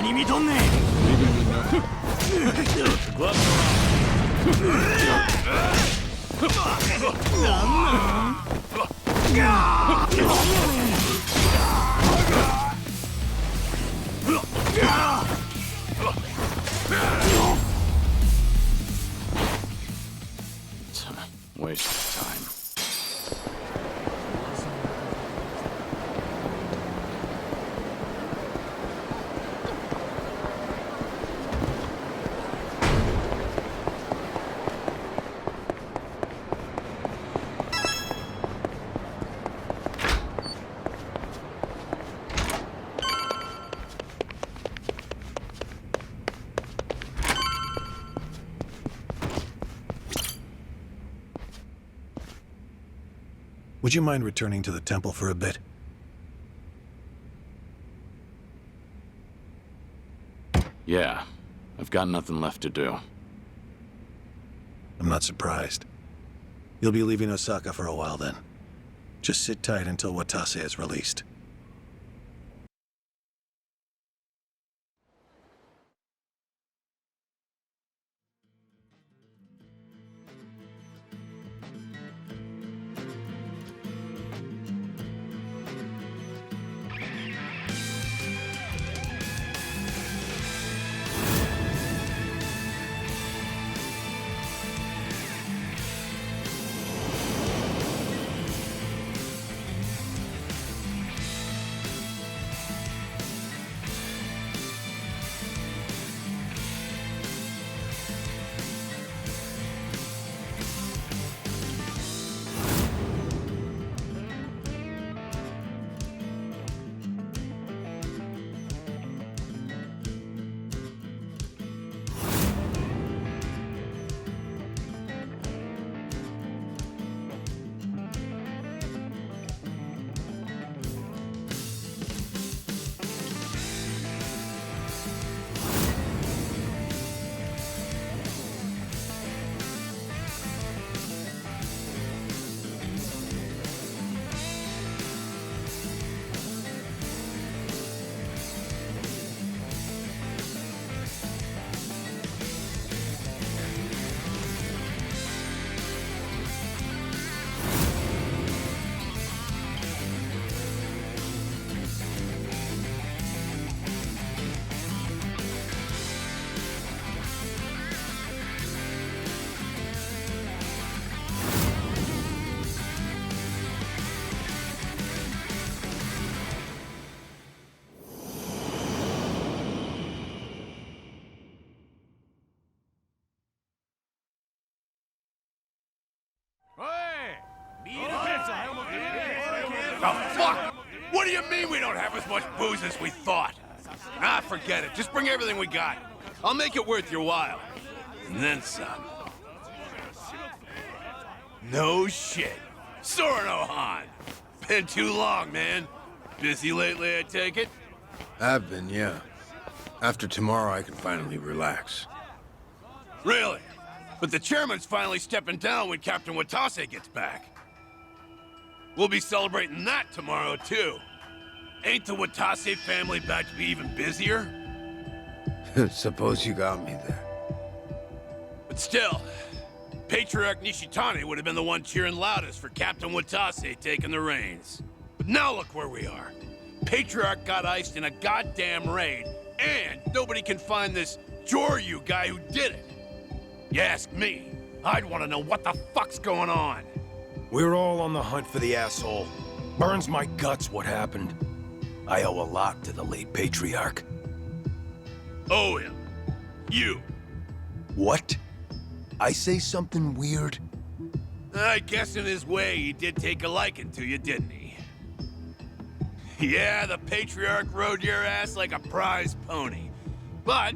何見とんねん。 Waste of time. Would you mind returning to the temple for a bit? Yeah, I've got nothing left to do. I'm not surprised. You'll be leaving Osaka for a while then. Just sit tight until Watase is released. Oh, fuck! What do you mean we don't have as much booze as we thought? Ah, forget it. Just bring everything we got. I'll make it worth your while. And then some. No shit. Sorno Han. Been too long, man. Busy lately, I take it? I've been, yeah. After tomorrow, I can finally relax. Really? But the chairman's finally stepping down when Captain Watase gets back. We'll be celebrating that tomorrow, too. Ain't the Watase family about to be even busier? Suppose you got me there. But still, Patriarch Nishitani would have been the one cheering loudest for Captain Watase taking the reins. But now look where we are. Patriarch got iced in a goddamn raid, and nobody can find this Joryu guy who did it. You ask me, I'd want to know what the fuck's going on. We're all on the hunt for the asshole. Burns my guts what happened. I owe a lot to the late Patriarch. Owe him. You. What? I say something weird? I guess in his way he did take a liking to you, didn't he? Yeah, the Patriarch rode your ass like a prize pony. But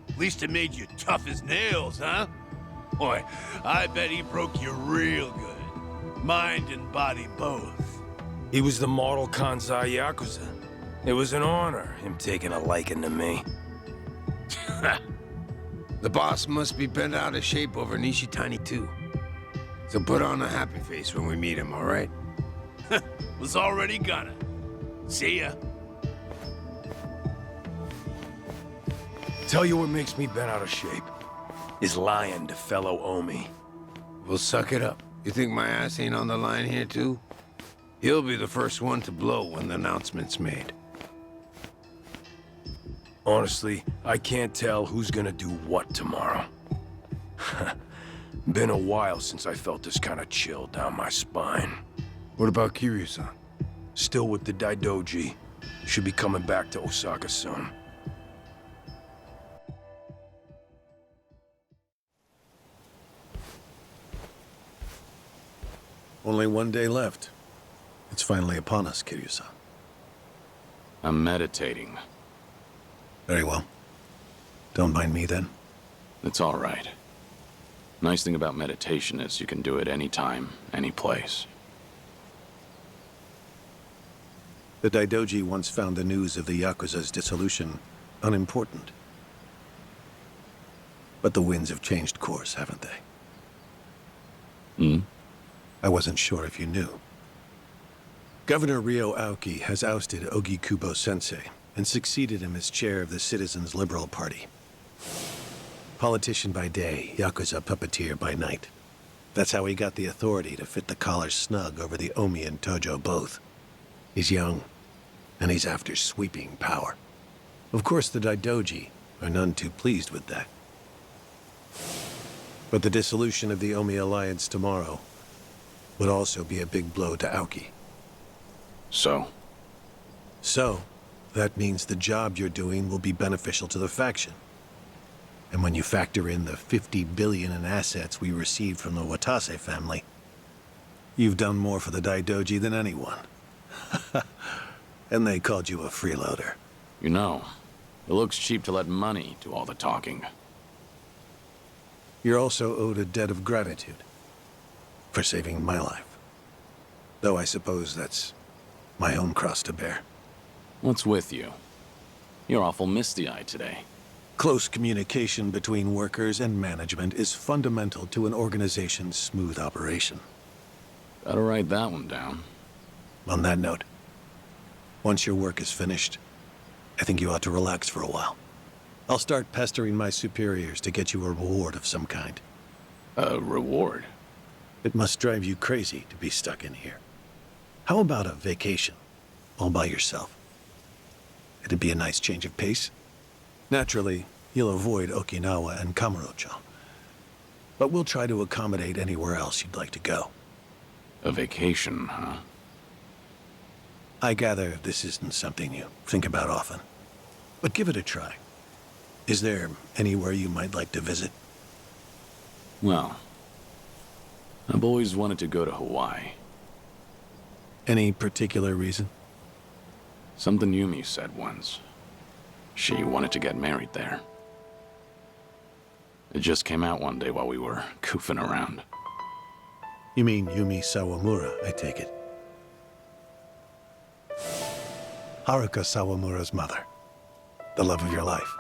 at least it made you tough as nails, huh? Boy, I bet he broke you real good. Mind and body both. He was the model Kansai Yakuza. It was an honor, him taking a liking to me. The boss must be bent out of shape over Nishitani, too. So put on a happy face when we meet him, all right? Was already gonna. See ya. Tell you what makes me bent out of shape is lying to fellow Omi. We'll suck it up. You think my ass ain't on the line here, too? He'll be the first one to blow when the announcement's made. Honestly, I can't tell who's gonna do what tomorrow. Been a while since I felt this kind of chill down my spine. What about Kiryu-san? Still with the Daidoji. Should be coming back to Osaka soon. Only one day left. It's finally upon us, Kiryu-san. I'm meditating. Very well. Don't mind me then. It's all right. Nice thing about meditation is you can do it anytime, any place. The Daidoji once found the news of the Yakuza's dissolution unimportant. But the winds have changed course, haven't they? Hmm? I wasn't sure if you knew. Governor Ryo Aoki has ousted Ogikubo Sensei and succeeded him as chair of the Citizens' Liberal Party. Politician by day, Yakuza puppeteer by night. That's how he got the authority to fit the collar snug over the Omi and Tojo both. He's young, and he's after sweeping power. Of course, the Daidoji are none too pleased with that. But the dissolution of the Omi Alliance tomorrow would also be a big blow to Aoki. So, that means the job you're doing will be beneficial to the faction. And when you factor in the 50 billion in assets we received from the Watase family, you've done more for the Daidoji than anyone. And they called you a freeloader. you know, it looks cheap to let money do all the talking. You're also owed a debt of gratitude for saving my life. Though I suppose that's my own cross to bear. What's with you? You're awful misty-eyed today. Close communication between workers and management is fundamental to an organization's smooth operation. Gotta write that one down. On that note, once your work is finished, I think you ought to relax for a while. I'll start pestering my superiors to get you a reward of some kind. A reward? It must drive you crazy to be stuck in here. How about a vacation, all by yourself? It'd be a nice change of pace. Naturally, you'll avoid Okinawa and Kamurocho. But we'll try to accommodate anywhere else you'd like to go. A vacation, huh? I gather this isn't something you think about often. But give it a try. Is there anywhere you might like to visit? Well, I've always wanted to go to Hawaii. Any particular reason? Something Yumi said once. She wanted to get married there. It just came out one day while we were goofing around. You mean Yumi Sawamura, I take it. Haruka Sawamura's mother. The love of your life.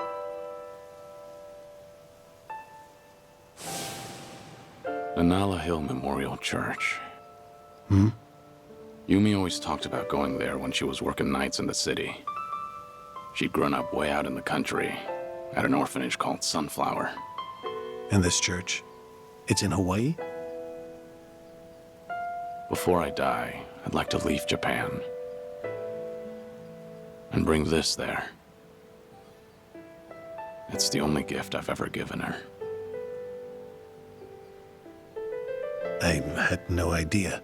The Nala Hill Memorial Church. Hmm? Yumi always talked about going there when she was working nights in the city. She'd grown up way out in the country, at an orphanage called Sunflower. And this church? It's in Hawaii? Before I die, I'd like to leave Japan. And bring this there. It's the only gift I've ever given her. I had no idea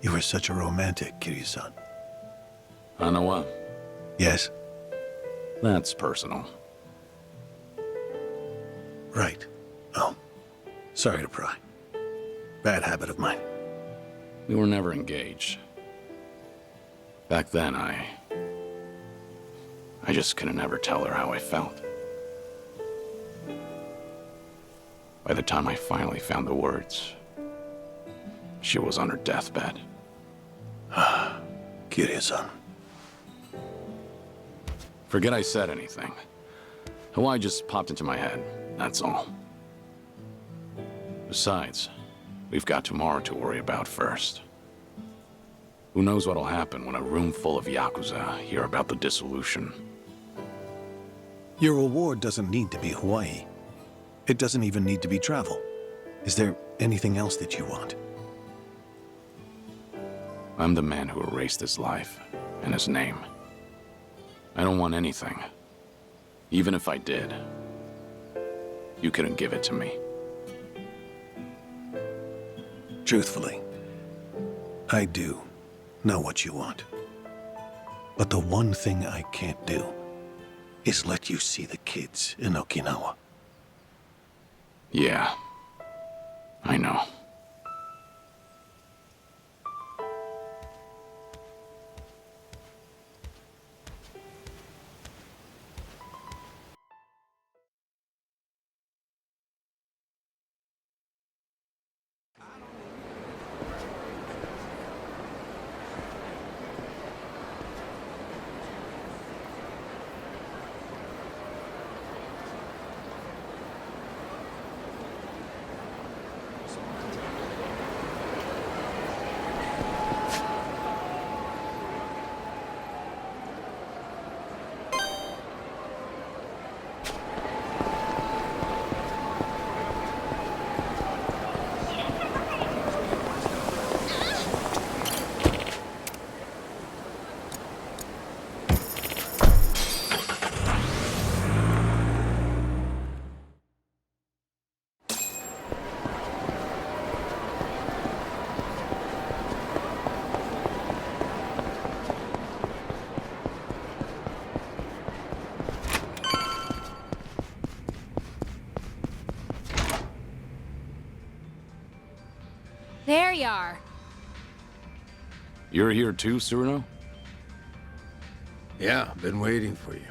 you were such a romantic, Kiryu-san. Hanawa, Yes? that's personal. Right. Oh. Sorry to pry. Bad habit of mine. We were never engaged. Back then, I just couldn't ever tell her how I felt. By the time I finally found the words, she was on her deathbed. Kiryu-san. Forget I said anything. Hawaii just popped into my head, that's all. Besides, we've got tomorrow to worry about first. Who knows what'll happen when a room full of Yakuza hear about the dissolution? Your reward doesn't need to be Hawaii. It doesn't even need to be travel. Is there anything else that you want? I'm the man who erased his life and his name. I don't want anything. Even if I did, you couldn't give it to me. Truthfully, I do know what you want. But the one thing I can't do is let you see the kids in Okinawa. Yeah, I know. There you are. You're here too, Cyrano? Yeah, been waiting for you.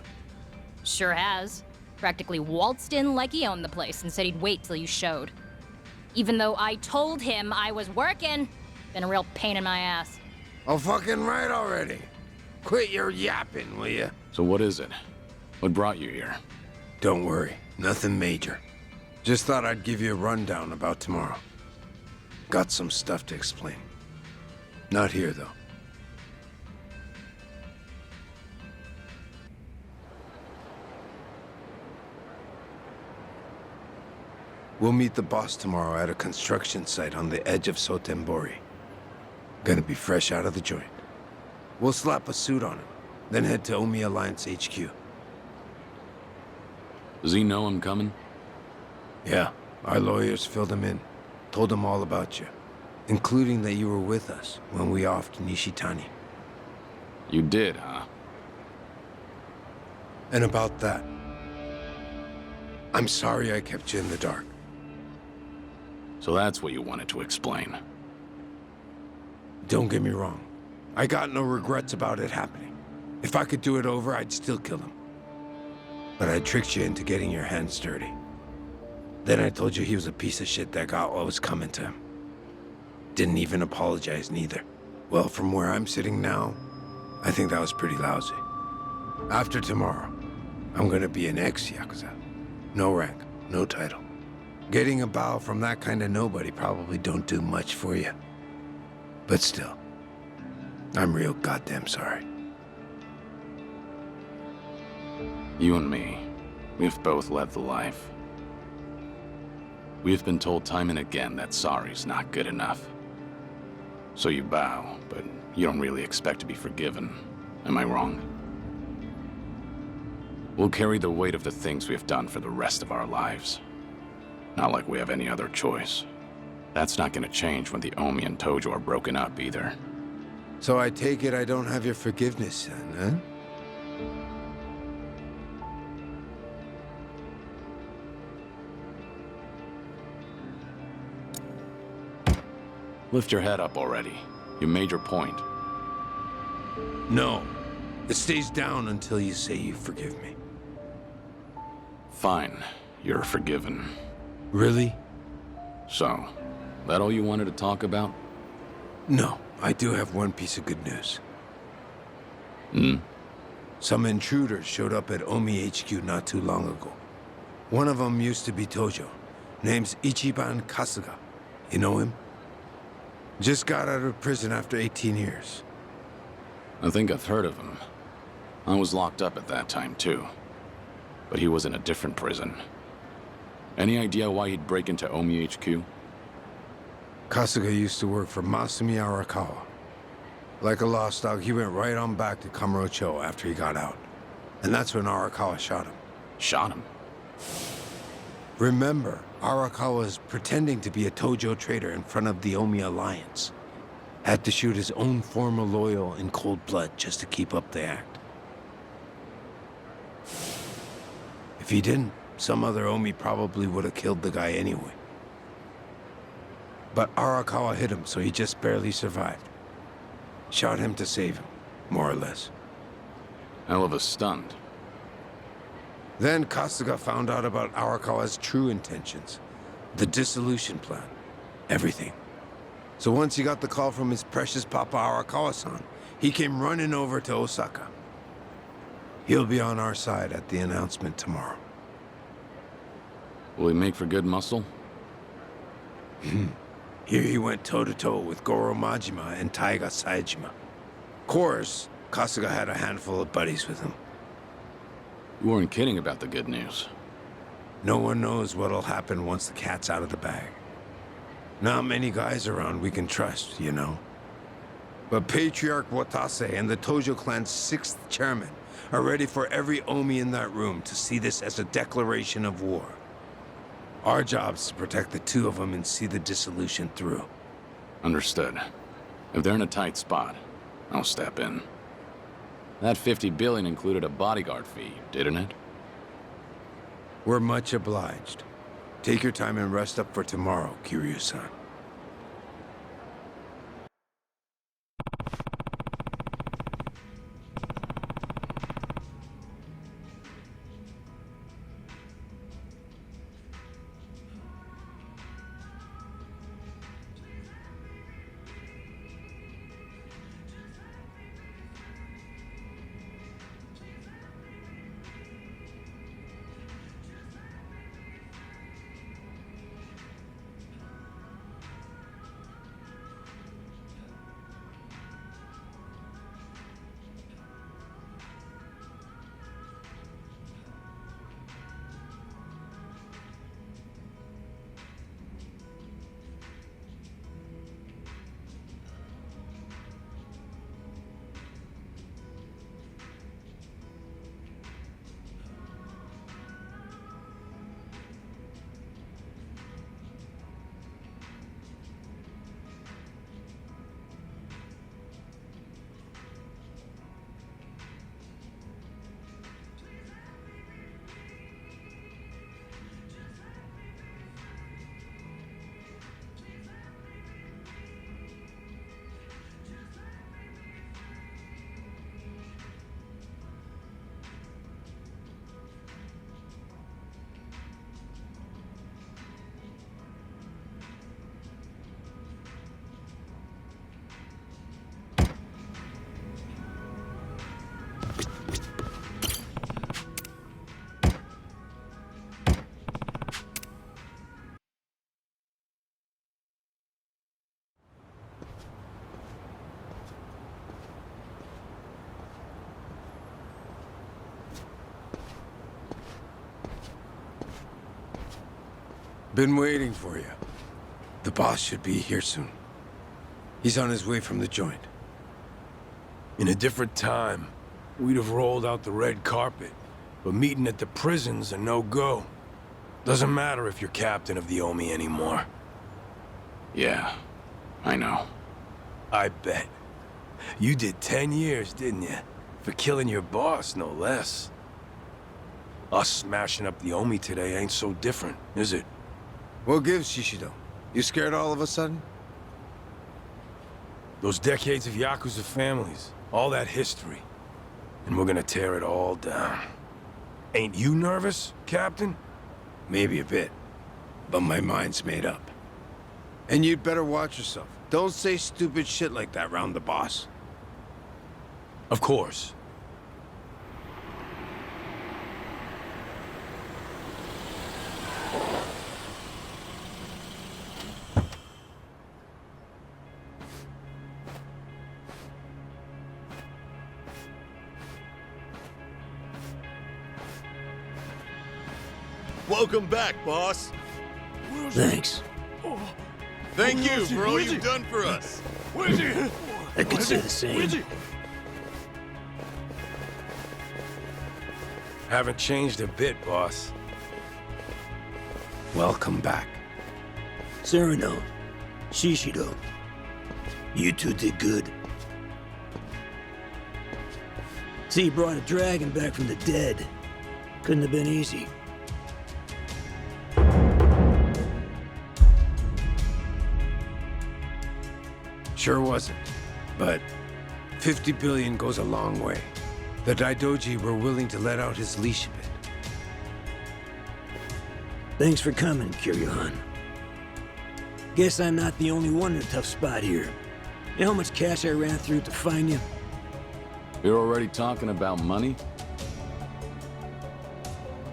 Sure has. Practically waltzed in like he owned the place and said he'd wait till you showed. Even though I told him I was working. Been a real pain in my ass. Oh, fucking right already. Quit your yapping, will ya? So what is it? What brought you here? Don't worry, nothing major. Just thought I'd give you a rundown about tomorrow. Got some stuff to explain. Not here, though. We'll meet the boss tomorrow at a construction site on the edge of Sotembori. Gonna be fresh out of the joint. We'll slap a suit on him, then head to Omi Alliance HQ. Does he know I'm coming? Yeah, our lawyers filled him in. Told him all about you, including that you were with us when we offed Nishitani. You did, huh? And about that, I'm sorry I kept you in the dark. So that's what you wanted to explain. Don't get me wrong. I got no regrets about it happening. If I could do it over, I'd still kill him. But I tricked you into getting your hands dirty. Then I told you he was a piece of shit that got what was coming to him. Didn't even apologize neither. Well, from where I'm sitting now, I think that was pretty lousy. After tomorrow, I'm gonna be an ex-Yakuza. No rank, no title. Getting a bow from that kind of nobody probably don't do much for you. But still, I'm real goddamn sorry. You and me, we've both led the life. We've been told time and again that sorry's not good enough. So you bow, but you don't really expect to be forgiven. Am I wrong? We'll carry the weight of the things we've done for the rest of our lives. Not like we have any other choice. That's not gonna change when the Omi and Tojo are broken up either. So I take it I don't have your forgiveness then, huh? Lift your head up already. You made your point. No. It stays down until you say you forgive me. Fine. You're forgiven. Really? So, that all you wanted to talk about? No. I do have one piece of good news. Hmm? Some intruders showed up at Omi HQ not too long ago. One of them used to be Tojo. Name's Ichiban Kasuga. You know him? Just got out of prison after 18 years. I think I've heard of him. I was locked up at that time, too. But he was in a different prison. Any idea why he'd break into Omi HQ? Kasuga used to work for Masumi Arakawa. Like a lost dog, he went right on back to Kamurocho after he got out. And that's when Arakawa shot him. Shot him? Remember, Arakawa was pretending to be a Tojo trader in front of the Omi Alliance. Had to shoot his own former loyal in cold blood just to keep up the act. If he didn't, some other Omi probably would have killed the guy anyway. But Arakawa hit him, so he just barely survived. Shot him to save him, more or less. Hell of a stunt. Then Kasuga found out about Arakawa's true intentions. The dissolution plan. Everything. So once he got the call from his precious Papa Arakawa-san, he came running over to Osaka. He'll be on our side at the announcement tomorrow. Will he make for good muscle? Here he went toe-to-toe with Goro Majima and Taiga Saejima. Of course, Kasuga had a handful of buddies with him. You weren't kidding about the good news. No one knows what'll happen once the cat's out of the bag. Not many guys around we can trust, you know. But Patriarch Watase and the Tojo clan's 6th chairman are ready for every Omi in that room to see this as a declaration of war. Our job's to protect the two of them and see the dissolution through. Understood. If they're in a tight spot, I'll step in. That 50 billion included a bodyguard fee, didn't it? We're much obliged. Take your time and rest up for tomorrow, Kiryu-san. Been waiting for you. The boss should be here soon. He's on his way from the joint. In a different time, we'd have rolled out the red carpet. But meeting at the prison's a no-go. Doesn't matter if you're captain of the Omi anymore. Yeah, I know. I bet. You did 10 years, didn't you? For killing your boss, no less. Us smashing up the Omi today ain't so different, is it? What gives, Shishido? You scared all of a sudden? Those decades of Yakuza families, all that history. And we're gonna tear it all down. Ain't you nervous, Captain? Maybe a bit. But my mind's made up. And you'd better watch yourself. Don't say stupid shit like that round the boss. Of course. Welcome back, boss. Thanks. Thank you for all you've done for us. I could say the same. Haven't changed a bit, boss. Welcome back. Cyrano, Shishido, you two did good. See, you brought a dragon back from the dead. Couldn't have been easy. Sure wasn't. But 50 billion goes a long way. The Daidoji were willing to let out his leash a bit. Thanks for coming, Kiryu-han. Guess I'm not the only one in a tough spot here. You know how much cash I ran through to find you? You're already talking about money?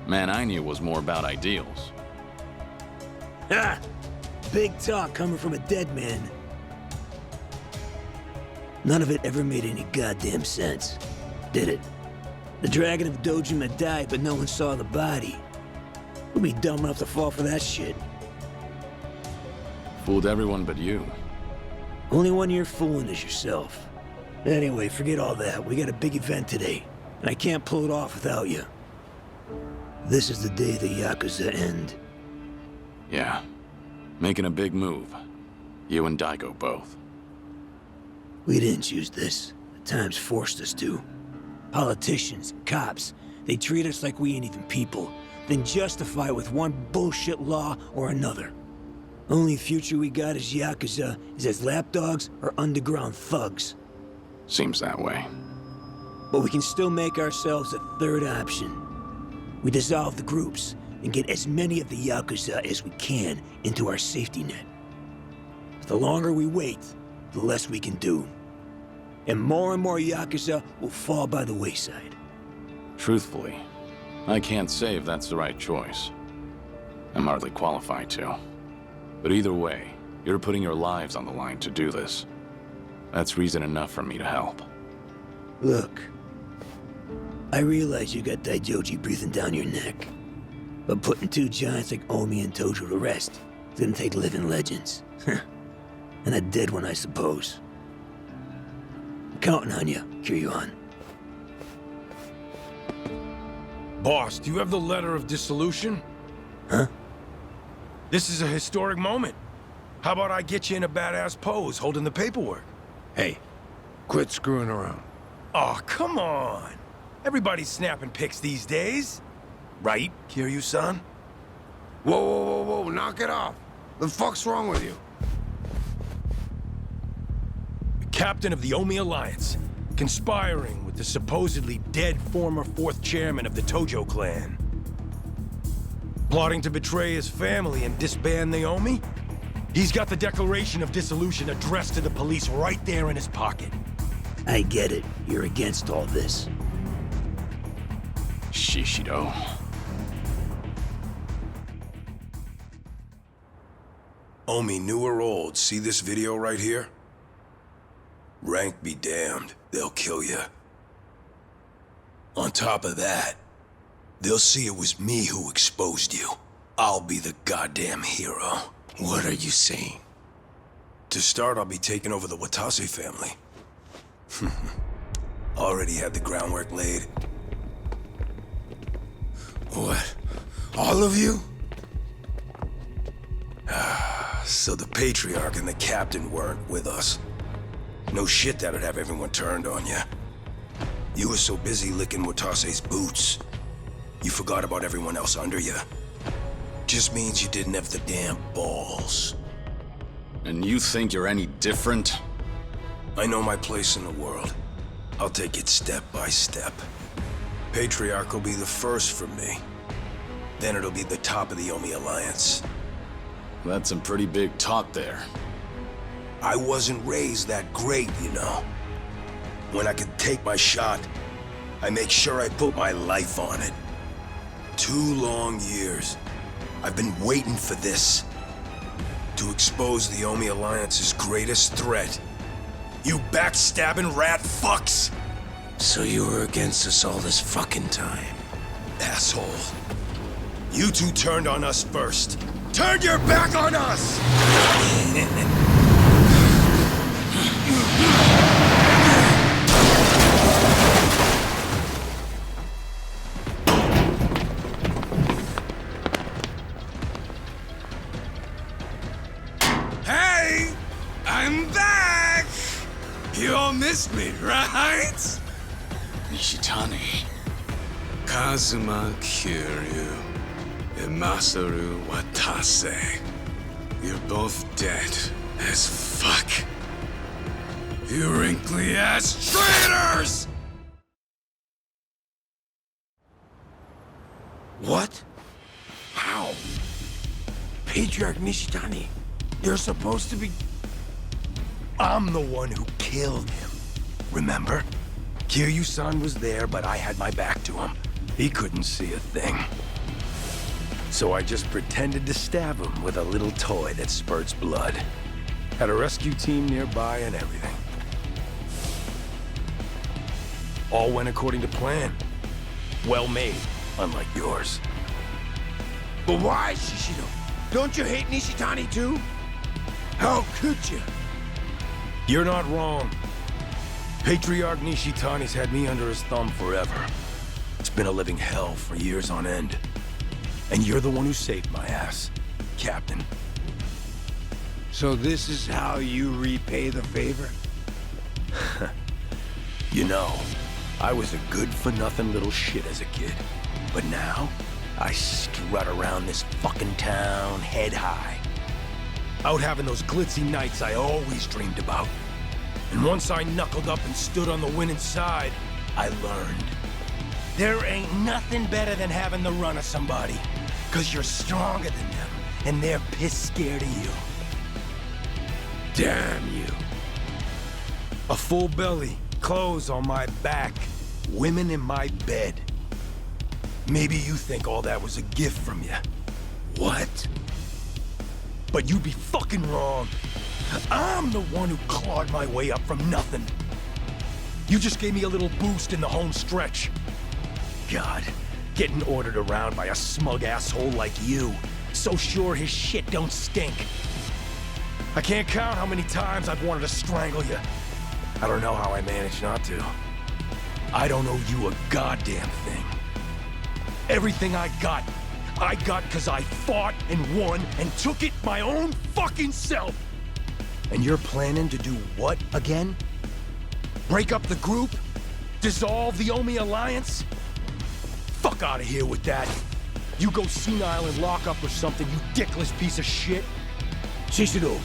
Man, I knew it was more about ideals. Ha! Big talk coming from a dead man. None of it ever made any goddamn sense, did it? The Dragon of Dojima died, but no one saw the body. Who'd be dumb enough to fall for that shit? Fooled everyone but you. Only one you're fooling is yourself. Anyway, forget all that. We got a big event today, and I can't pull it off without you. This is the day the Yakuza end. Yeah. Making a big move. You and Daigo both. We didn't choose this. The times forced us to. Politicians, cops, they treat us like we ain't even people, then justify it with one bullshit law or another. Only future we got as Yakuza is as lapdogs or underground thugs. Seems that way. But we can still make ourselves a third option. We dissolve the groups and get as many of the Yakuza as we can into our safety net. But the longer we wait, the less we can do. And more Yakuza will fall by the wayside. Truthfully, I can't say if that's the right choice. I'm hardly qualified to. But either way, you're putting your lives on the line to do this. That's reason enough for me to help. Look, I realize you got Daijoji breathing down your neck. But putting two giants like Omi and Tojo to rest is gonna take living legends. And a dead one, I suppose. I'm counting on you, Kiryu-han. Boss, do you have the letter of dissolution? Huh? This is a historic moment. How about I get you in a badass pose holding the paperwork? Hey, quit screwing around. Oh, come on. Everybody's snapping pics these days. Right, Kiryu-san? Whoa, knock it off. The fuck's wrong with you? The captain of the Omi Alliance, conspiring with the supposedly dead former 4th chairman of the Tojo clan. Plotting to betray his family and disband the Omi? He's got the declaration of dissolution addressed to the police right there in his pocket. I get it. You're against all this. Shishido. Omi, new or old, see this video right here? Rank be damned, they'll kill you. On top of that, they'll see it was me who exposed you. I'll be the goddamn hero. What are you saying? To start, I'll be taking over the Watase family. Already had the groundwork laid. What? All of you? So the Patriarch and the Captain weren't with us. No shit that'd have everyone turned on you. You were so busy licking Watase's boots, you forgot about everyone else under you. Just means you didn't have the damn balls. And you think you're any different? I know my place in the world. I'll take it step by step. Patriarch will be the first for me. Then it'll be the top of the Omi Alliance. That's some pretty big talk there. I wasn't raised that great, you know. When I could take my shot, I make sure I put my life on it. 2 long years. I've been waiting for this. To expose the Omi Alliance's greatest threat. You backstabbing rat fucks! So you were against us all this fucking time. Asshole. You two turned on us first. Turn your back on us! Hey! I'm back! You all missed me, right? Nishitani. Kazuma Kiryu and Masaru Watase. You're both dead as fuck. You wrinkly ass traitors! What? How? Patriarch Nishitani, you're supposed to be... I'm the one who killed him. Remember? Kiryu-san was there, but I had my back to him. He couldn't see a thing. So I just pretended to stab him with a little toy that spurts blood. Had a rescue team nearby and everything. All went according to plan. Well made, unlike yours. But why, Shishido? Don't you hate Nishitani too? How could you? You're not wrong. Patriarch Nishitani's had me under his thumb forever. It's been a living hell for years on end. And you're the one who saved my ass, Captain. So this is how you repay the favor? You know, I was a good-for-nothing little shit as a kid. But now, I strut around this fucking town head high. Out having those glitzy nights I always dreamed about. And once I knuckled up and stood on the winning side, I learned. There ain't nothing better than having the run of somebody. 'Cause you're stronger than them, and they're piss scared of you. Damn you. A full belly, clothes on my back, women in my bed. Maybe you think all that was a gift from you. What? But you'd be fucking wrong. I'm the one who clawed my way up from nothing. You just gave me a little boost in the home stretch. God, getting ordered around by a smug asshole like you, so sure his shit don't stink. I can't count how many times I've wanted to strangle you. I don't know how I managed not to. I don't owe you a goddamn thing. Everything I got 'cause I fought and won and took it my own fucking self. And you're planning to do what again? Break up the group? Dissolve the Omi Alliance? Fuck out of here with that. You go senile and lock up or something, you dickless piece of shit. Shishido.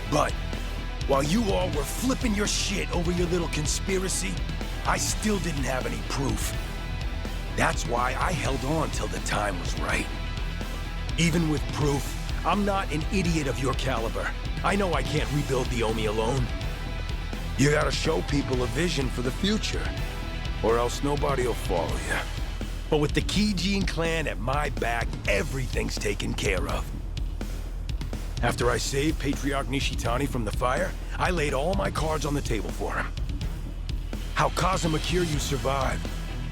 But while you all were flipping your shit over your little conspiracy, I still didn't have any proof. That's why I held on till the time was right. Even with proof, I'm not an idiot of your caliber. I know I can't rebuild the Omi alone. You gotta show people a vision for the future, or else nobody will follow you. But with the Kijin clan at my back, everything's taken care of. After I saved Patriarch Nishitani from the fire, I laid all my cards on the table for him. How Kazuma Kiryu survived.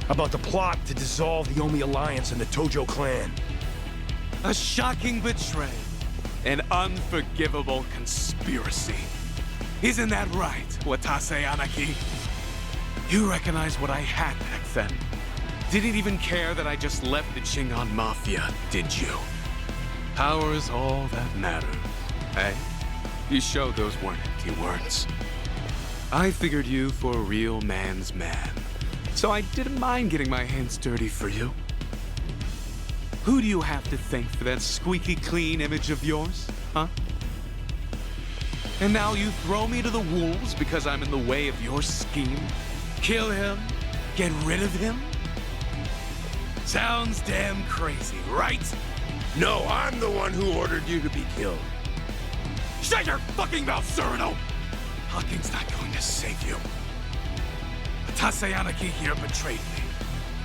About the plot to dissolve the Omi Alliance and the Tojo clan. A shocking betrayal. An unforgivable conspiracy. Isn't that right, Watase Anaki? You recognize what I had back then. Didn't even care that I just left the Chingon Mafia, did you? Power's all that matters, eh? You showed those weren't empty words. I figured you for a real man's man, so I didn't mind getting my hands dirty for you. Who do you have to thank for that squeaky clean image of yours, huh? And now you throw me to the wolves because I'm in the way of your scheme? Kill him? Get rid of him? Sounds damn crazy, right? No, I'm the one who ordered you to be killed. Shut your fucking mouth, Cyrano! Hucking's not going to save you. Watase Anaki here betrayed me,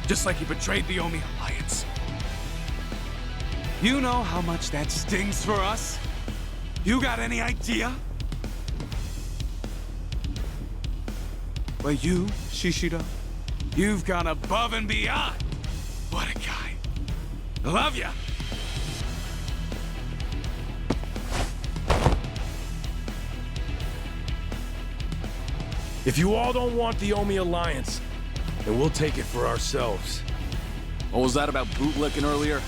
just like he betrayed the Omi Alliance. You know how much that stings for us? You got any idea? But you, Shishido, you've gone above and beyond. What a guy. Love ya! If you all don't want the Omi Alliance, then we'll take it for ourselves. What was that about bootlicking earlier?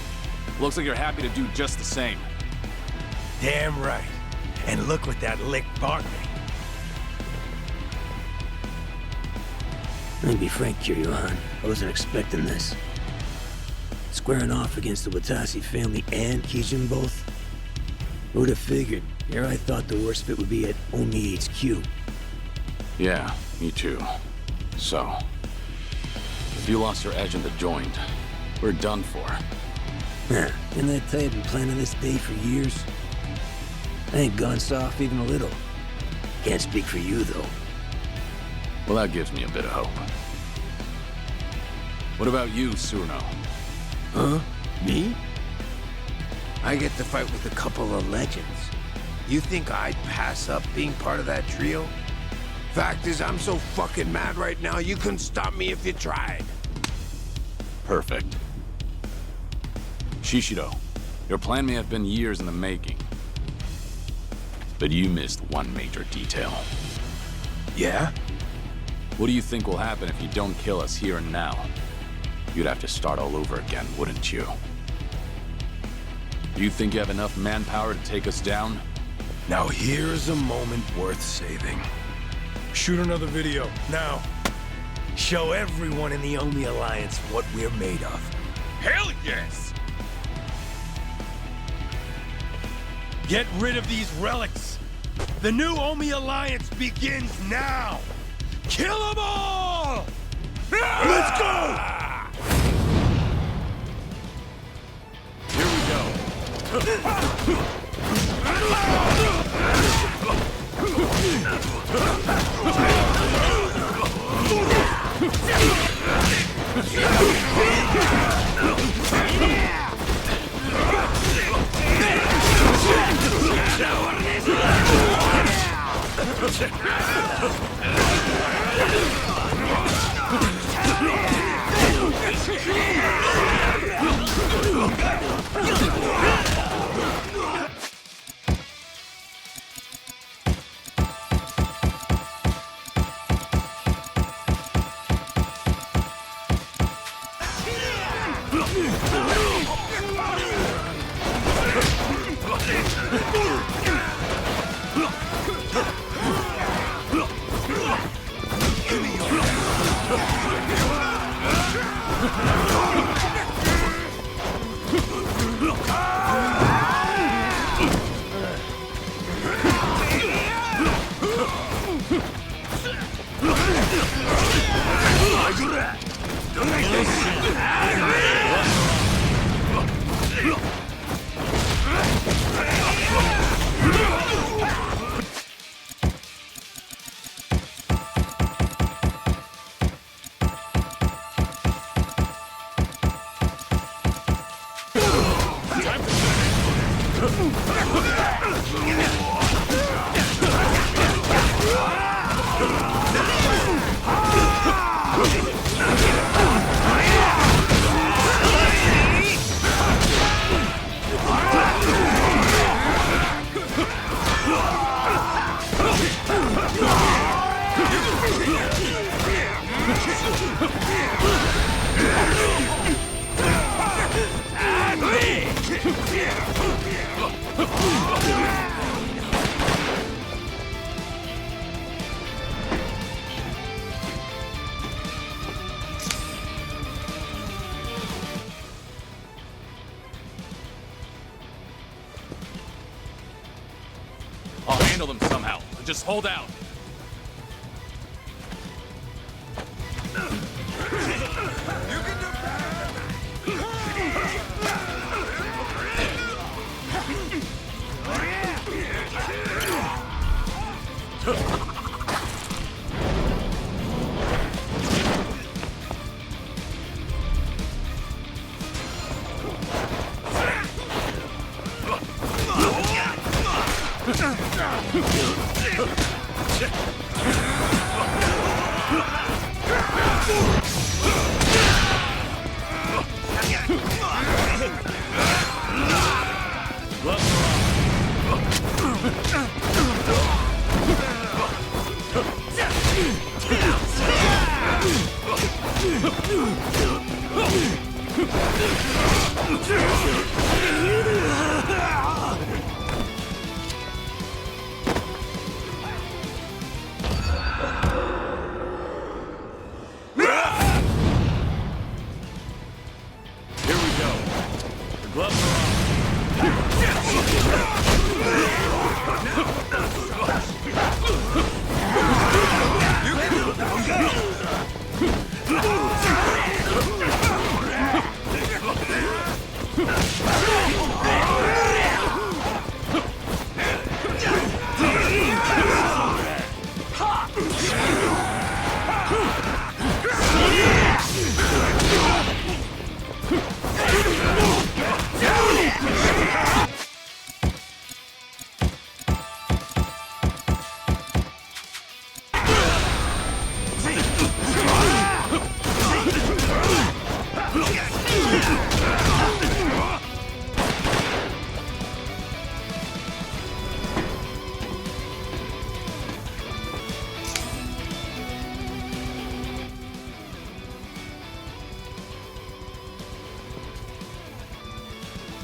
Looks like you're happy to do just the same. Damn right. And look what that lick bought me. Let me be frank, Kiryu-han. I wasn't expecting this. Squaring off against the Watasi family and Kijin both? Who'd have figured? Here I thought the worst bit would be at Omi HQ. Yeah, me too. So, if you lost your edge in the joint, we're done for. Huh, didn't I tell you I've been planning this day for years? I ain't gone soft even a little. Can't speak for you, though. Well, that gives me a bit of hope. What about you, Tsuno? Huh? Me? I get to fight with a couple of legends. You think I'd pass up being part of that trio? Fact is, I'm so fucking mad right now, you couldn't stop me if you tried. Perfect. Shishido, your plan may have been years in the making, but you missed one major detail. Yeah? What do you think will happen if you don't kill us here and now? You'd have to start all over again, wouldn't you? Do you think you have enough manpower to take us down? Now here's a moment worth saving. Shoot another video, now. Show everyone in the Omi Alliance what we're made of. Hell yes! Get rid of these relics! The new Omi Alliance begins now! Kill them all! Let's go! Here we go. I'll handle them somehow. Just hold out.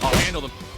I'll handle them.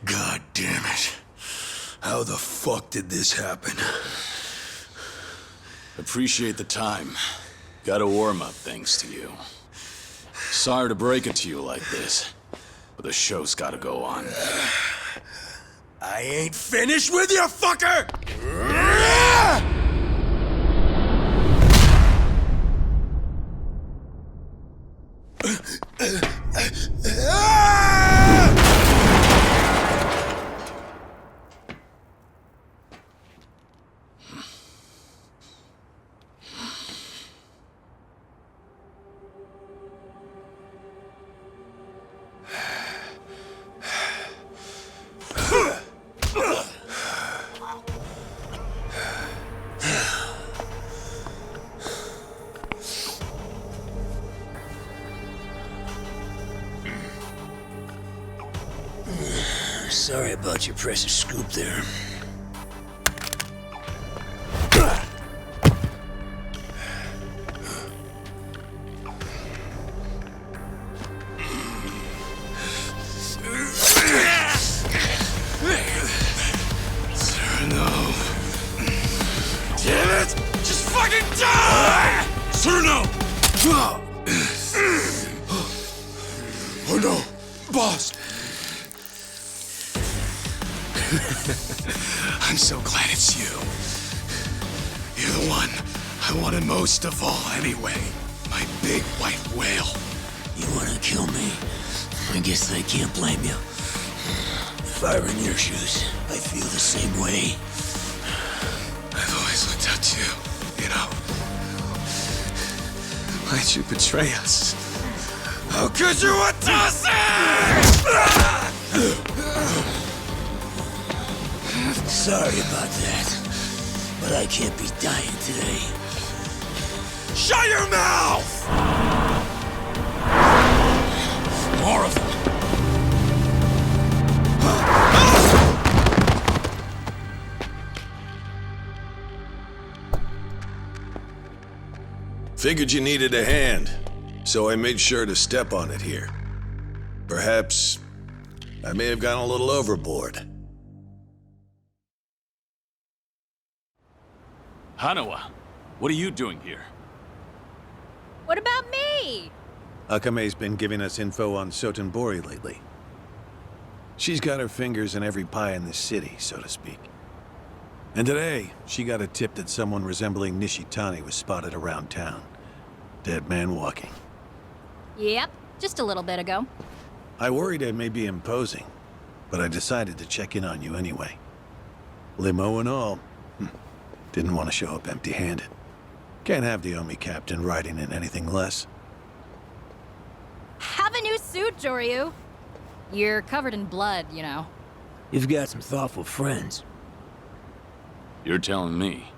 God damn it. How the fuck did this happen? Appreciate the time. Got a warm-up thanks to you. Sorry to break it to you like this, but the show's gotta go on. I ain't finished with you, fucker! Sorry about your precious scoop there. Damn it! Just fucking die! Cyrano! Oh no! Boss! I'm so glad it's you. You're the one I wanted most of all anyway. My big white whale. You wanna kill me? I guess I can't blame you. If I were in your shoes, I feel the same way. I've always looked up to you, you know. Why'd you betray us? How could you toss Sorry about that, but I can't be dying today. Shut your mouth! More of them. Figured you needed a hand, so I made sure to step on it here. Perhaps I may have gone a little overboard. Hanawa, what are you doing here? What about me? Akame's been giving us info on Sotenbori lately. She's got her fingers in every pie in this city, so to speak. And today, she got a tip that someone resembling Nishitani was spotted around town. Dead man walking. Yep, just a little bit ago. I worried I may be imposing, but I decided to check in on you anyway. Limo and all. Didn't want to show up empty-handed. Can't have the Omi captain riding in anything less. Have a new suit, Joryu. You're covered in blood, you know. You've got some thoughtful friends. You're telling me.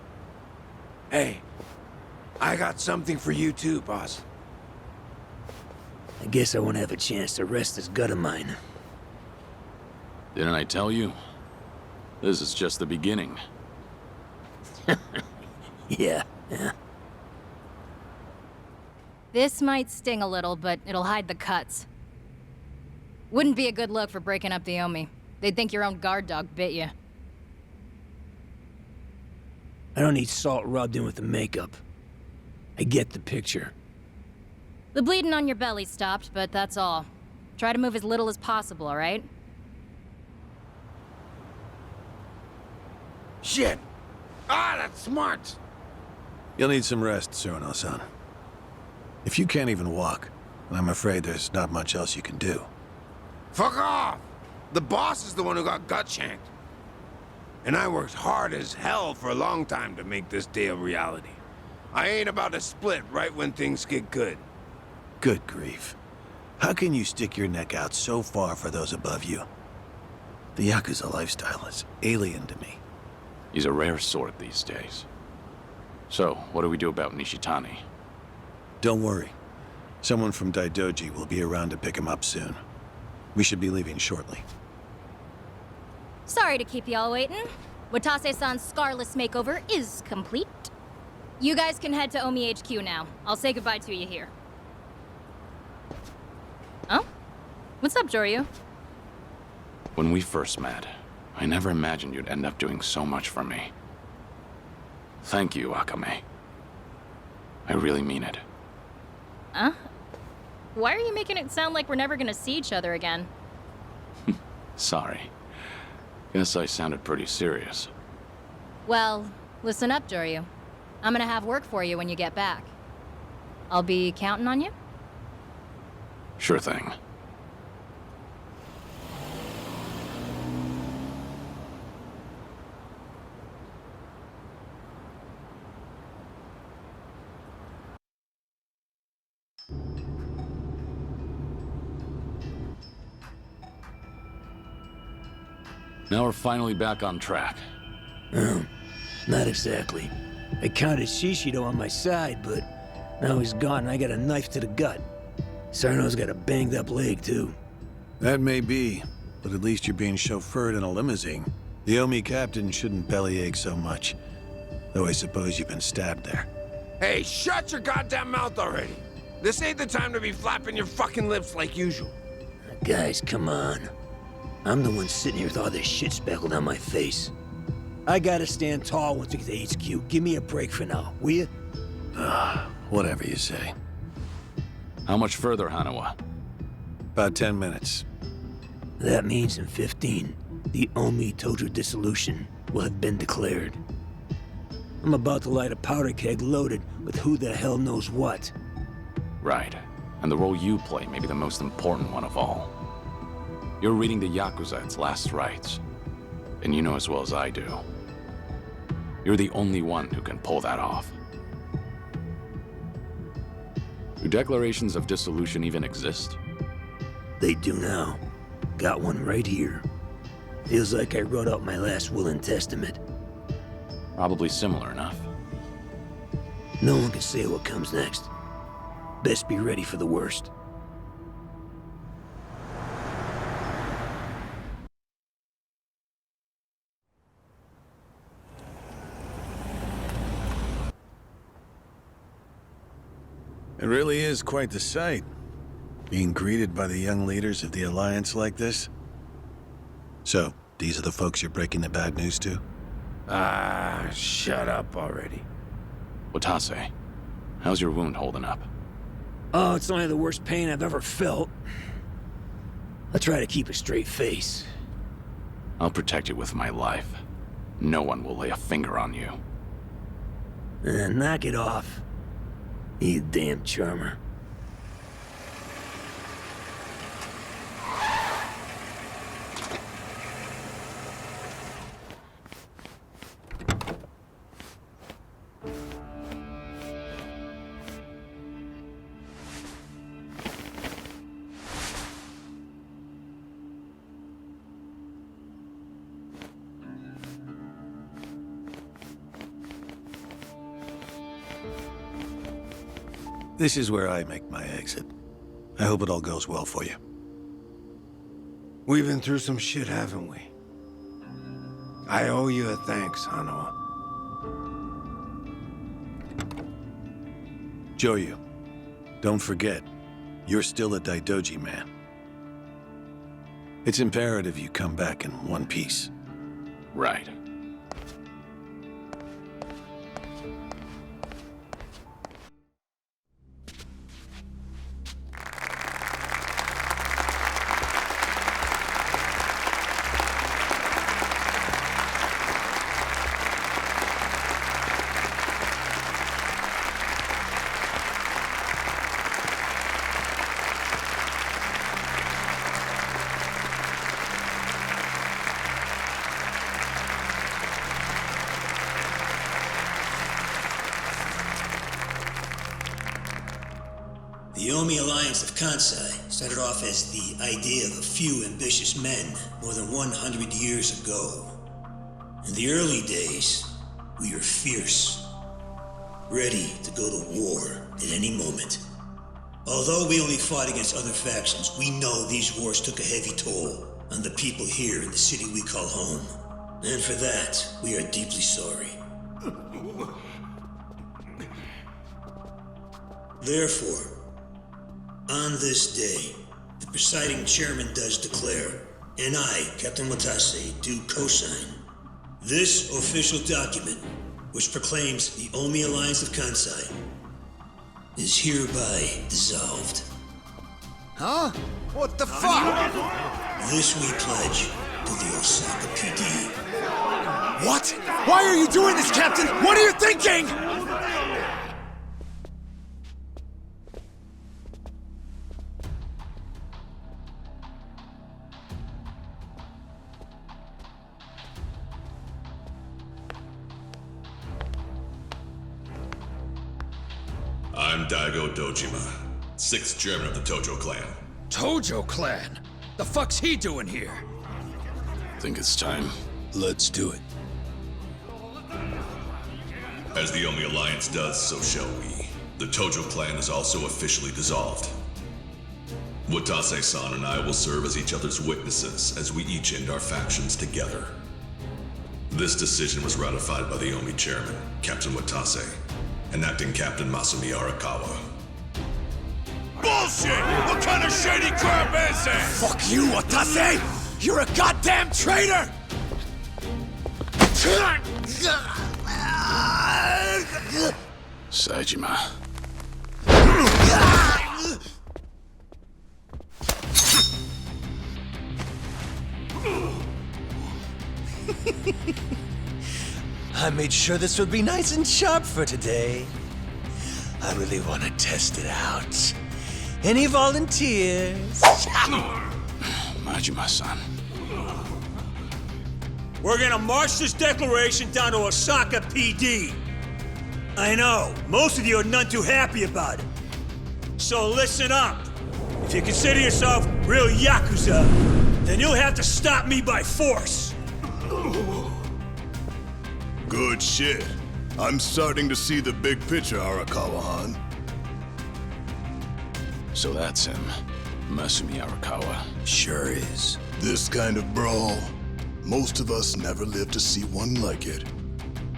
Hey, I got something for you too, boss. I guess I won't have a chance to rest this gut of mine. Didn't I tell you? This is just the beginning. Yeah. This might sting a little, but it'll hide the cuts. Wouldn't be a good look for breaking up the Omi. They'd think your own guard dog bit you. I don't need salt rubbed in with the makeup. I get the picture. The bleeding on your belly stopped, but that's all. Try to move as little as possible, alright? Shit! Ah, that's smart! You'll need some rest, Cyrano-san. If you can't even walk, then I'm afraid there's not much else you can do. Fuck off! The boss is the one who got gut-shanked. And I worked hard as hell for a long time to make this day a reality. I ain't about to split right when things get good. Good grief. How can you stick your neck out so far for those above you? The Yakuza lifestyle is alien to me. He's a rare sort these days. So, what do we do about Nishitani? Don't worry. Someone from Daidoji will be around to pick him up soon. We should be leaving shortly. Sorry to keep y'all waiting. Watase-san's Scarless makeover is complete. You guys can head to Omi HQ now. I'll say goodbye to you here. Oh? What's up, Joryu? When we first met, I never imagined you'd end up doing so much for me. Thank you, Akame. I really mean it. Huh? Why are you making it sound like we're never gonna see each other again? Sorry. Guess I sounded pretty serious. Well, listen up, Joryu. I'm gonna have work for you when you get back. I'll be counting on you? Sure thing. Now we're finally back on track. Not exactly. I counted Shishido on my side, but now he's gone and I got a knife to the gut. Sarno's got a banged up leg, too. That may be, but at least you're being chauffeured in a limousine. The Omi captain shouldn't bellyache so much. Though I suppose you've been stabbed there. Hey, shut your goddamn mouth already! This ain't the time to be flapping your fucking lips like usual. Guys, come on. I'm the one sitting here with all this shit speckled on my face. I gotta stand tall once we get to HQ. Give me a break for now, will you? Whatever you say. How much further, Hanawa? About 10 minutes. That means in 15, the Omi Tojo dissolution will have been declared. I'm about to light a powder keg loaded with who the hell knows what. Right. And the role you play may be the most important one of all. You're reading the Yakuza at its last rites. And you know as well as I do. You're the only one who can pull that off. Do declarations of dissolution even exist? They do now. Got one right here. Feels like I wrote out my last will and testament. Probably similar enough. No one can say what comes next. Best be ready for the worst. It really is quite the sight. Being greeted by the young leaders of the Alliance like this. So, these are the folks you're breaking the bad news to? Ah, shut up already. Watase, how's your wound holding up? Oh, it's only the worst pain I've ever felt. I try to keep a straight face. I'll protect you with my life. No one will lay a finger on you. Knock it off. You damn charmer. This is where I make my exit. I hope it all goes well for you. We've been through some shit, haven't we? I owe you a thanks, Hanawa. Joryu, Don't forget, you're still a Daidoji man. It's imperative you come back in one piece. Right. The Omi Alliance of Kansai started off as the idea of a few ambitious men more than 100 years ago. In the early days, we were fierce, ready to go to war at any moment. Although we only fought against other factions, we know these wars took a heavy toll on the people here in the city we call home. And for that, we are deeply sorry. Therefore, on this day, the presiding chairman does declare, and I, Captain Watase, do co-sign, this official document, which proclaims the Omi Alliance of Kansai, is hereby dissolved. Huh? What the fuck? This we pledge to the Osaka PD. What? Why are you doing this, Captain? What are you thinking? I'm Daigo Dojima, 6th chairman of the Tojo clan. Tojo clan? The fuck's he doing here? Think it's time. Let's do it. As the Omi Alliance does, so shall we. The Tojo clan is also officially dissolved. Watase-san and I will serve as each other's witnesses as we each end our factions together. This decision was ratified by the Omi chairman, Captain Watase, and acting Captain Masumi Arakawa. Bullshit! What kind of shady crap is this? Fuck you, Watase! You're a goddamn traitor! Saejima. I made sure this would be nice and sharp for today. I really want to test it out. Any volunteers? Majima-san. We're gonna march this declaration down to Osaka PD. I know, most of you are none too happy about it. So listen up. If you consider yourself real Yakuza, then you'll have to stop me by force. Good shit. I'm starting to see the big picture, Arakawa-han. So that's him. Masumi Arakawa. Sure is. This kind of brawl, most of us never lived to see one like it.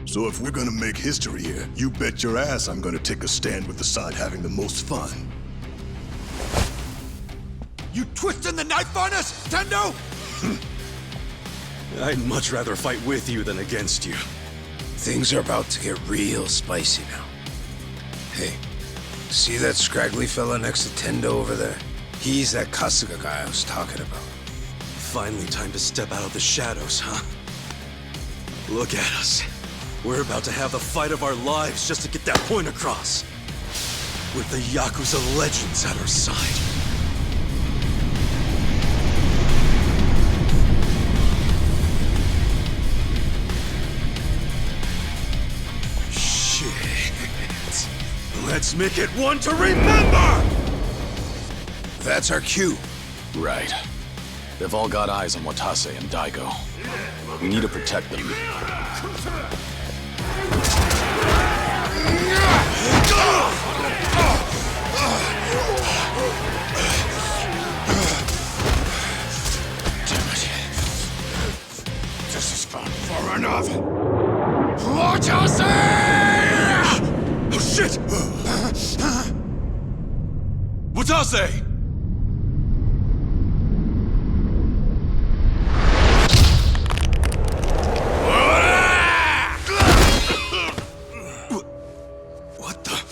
So if we're gonna make history here, you bet your ass I'm gonna take a stand with the side having the most fun. You twisting the knife on us, Tendo? I'd much rather fight with you than against you. Things are about to get real spicy now. Hey, see that scraggly fella next to Tendo over there? He's that Kasuga guy I was talking about. Finally time to step out of the shadows, huh? Look at us. We're about to have the fight of our lives just to get that point across. With the Yakuza legends at our side. Shit. Let's make it one to remember! That's our cue. Right. They've all got eyes on Watase and Daigo. We need to protect them. Damn it. This has gone far enough. Watase! Oh shit! Watase! What the?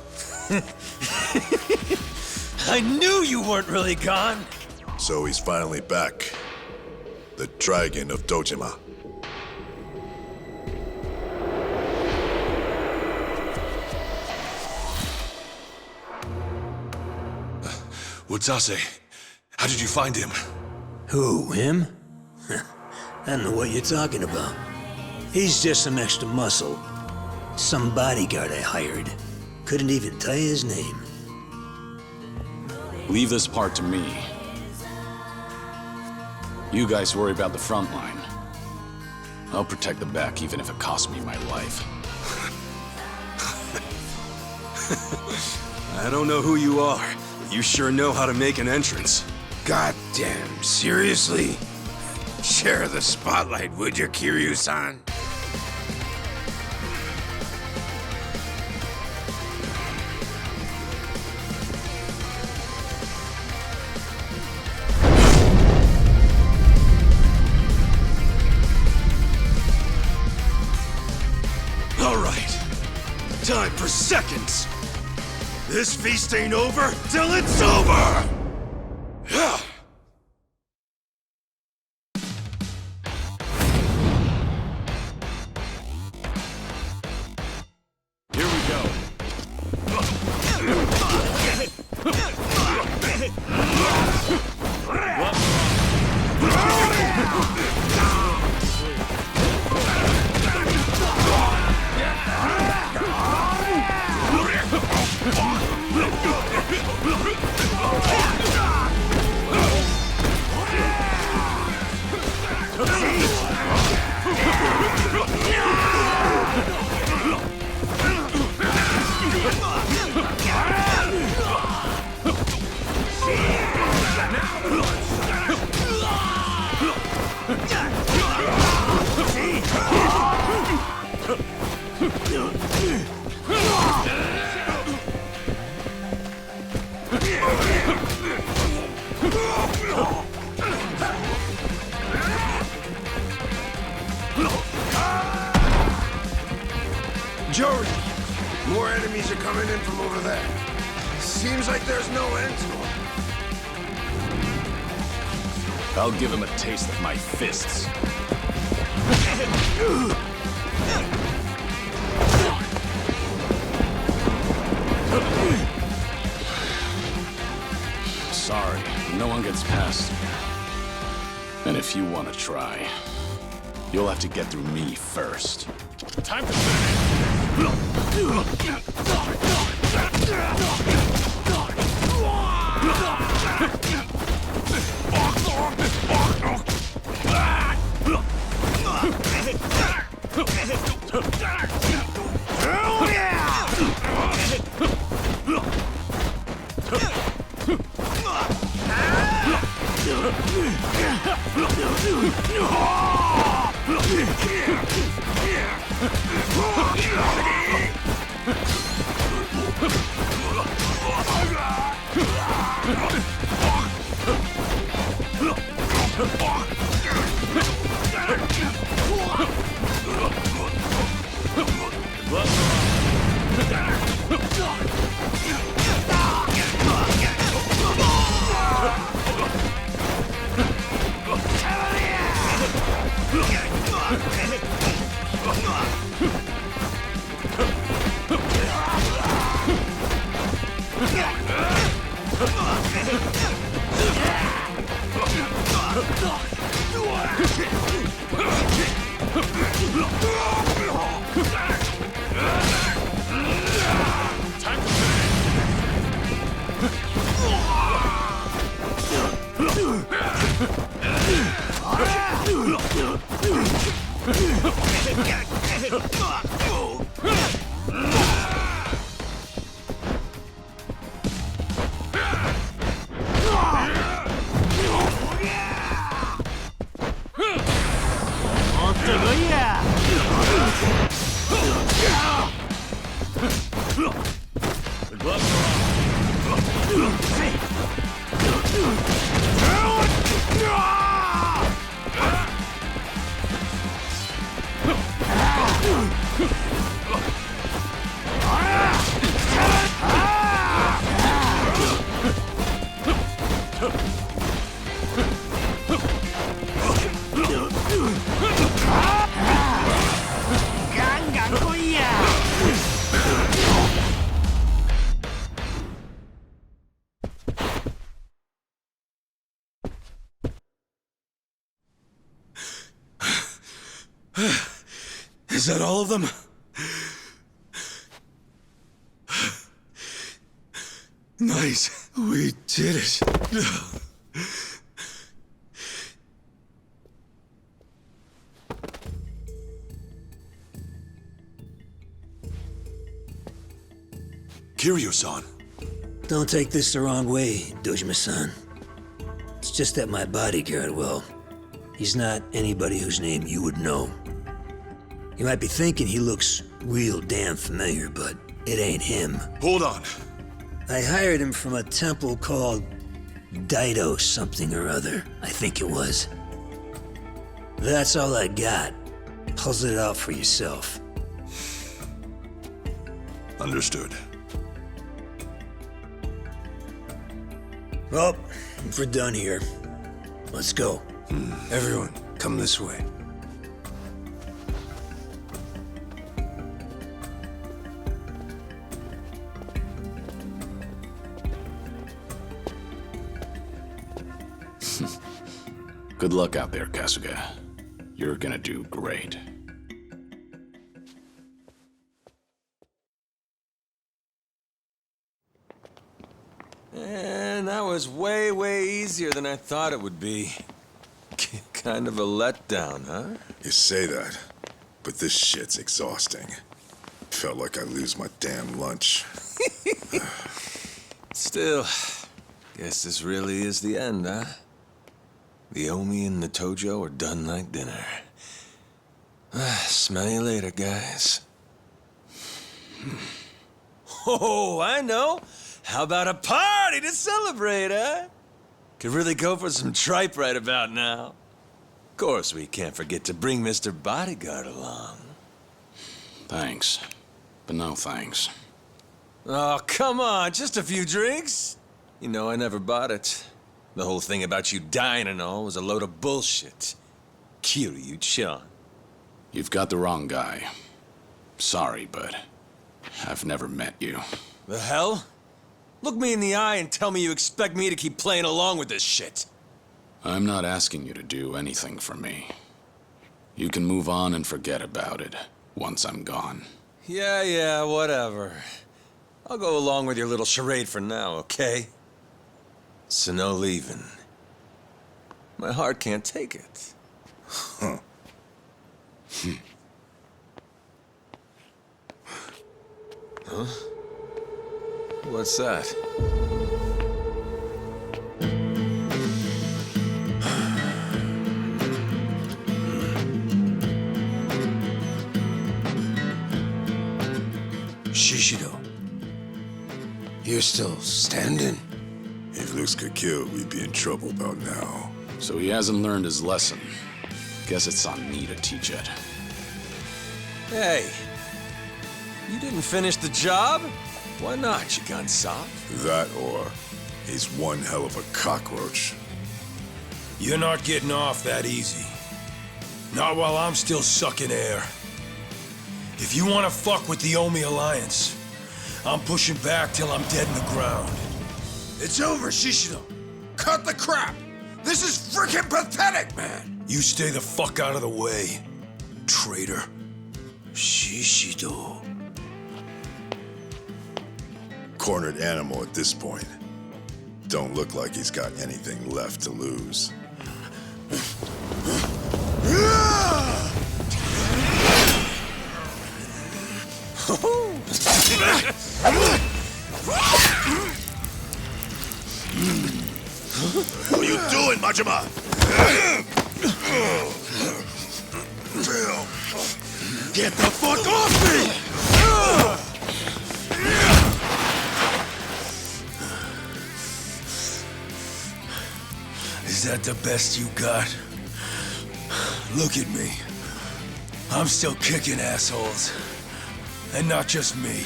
I knew you weren't really gone. So he's finally back. The Dragon of Dojima. Watase, how did you find him? Who, him? I don't know what you're talking about. He's just some extra muscle. Some bodyguard I hired. Couldn't even tell you his name. Leave this part to me. You guys worry about the front line. I'll protect the back even if it costs me my life. I don't know who you are, but you sure know how to make an entrance. Goddamn, seriously? Share the spotlight, would you, Kiryu-san? All right, time for seconds. This feast ain't over till it's over! Yeah. Here we go. Jory, more enemies are coming in from over there. Seems like there's no end to them. I'll give him a taste of my fists. Sorry, no one gets past. And if you want to try, you'll have to get through me first. Time to The gloves are on. Is that all of them? Nice. We did it. Kiryu-san. Don't take this the wrong way, Dojima-san. It's just that my bodyguard, well, he's not anybody whose name you would know. You might be thinking he looks real damn familiar, but it ain't him. Hold on. I hired him from a temple called Daido something or other, I think it was. That's all I got. Puzzle it out for yourself. Understood. Well, if we're done here, let's go. Everyone, come this way. Good luck out there, Kasuga. You're gonna do great. And that was way, way easier than I thought it would be. Kind of a letdown, huh? You say that, but this shit's exhausting. Felt like I'd lose my damn lunch. Still, guess this really is the end, huh? The Omi and the Tojo are done like dinner. Smell you later, guys. Oh, I know. How about a party to celebrate, huh? Could really go for some tripe right about now. Of course, we can't forget to bring Mr. Bodyguard along. Thanks, but no thanks. Oh, come on, just a few drinks. You know, I never bought it. The whole thing about you dying and all was a load of bullshit. Kiryu-chan. You've got the wrong guy. Sorry, but I've never met you. The hell? Look me in the eye and tell me you expect me to keep playing along with this shit. I'm not asking you to do anything for me. You can move on and forget about it once I'm gone. Yeah, whatever. I'll go along with your little charade for now, okay? So no leaving. My heart can't take it. Huh. Huh? What's that? Shishido. You're still standing? If Luke's could kill, we'd be in trouble about now. So he hasn't learned his lesson. Guess it's on me to teach it. Hey, you didn't finish the job? Why not, you gun sock? That or he's one hell of a cockroach. You're not getting off that easy. Not while I'm still sucking air. If you want to fuck with the Omi Alliance, I'm pushing back till I'm dead in the ground. It's over, Shishido. Cut the crap. This is freaking pathetic, man. You stay the fuck out of the way, traitor. Shishido. Cornered animal at this point. Don't look like he's got anything left to lose. What are you doing, Majima? Get the fuck off me! Is that the best you got? Look at me. I'm still kicking assholes. And not just me.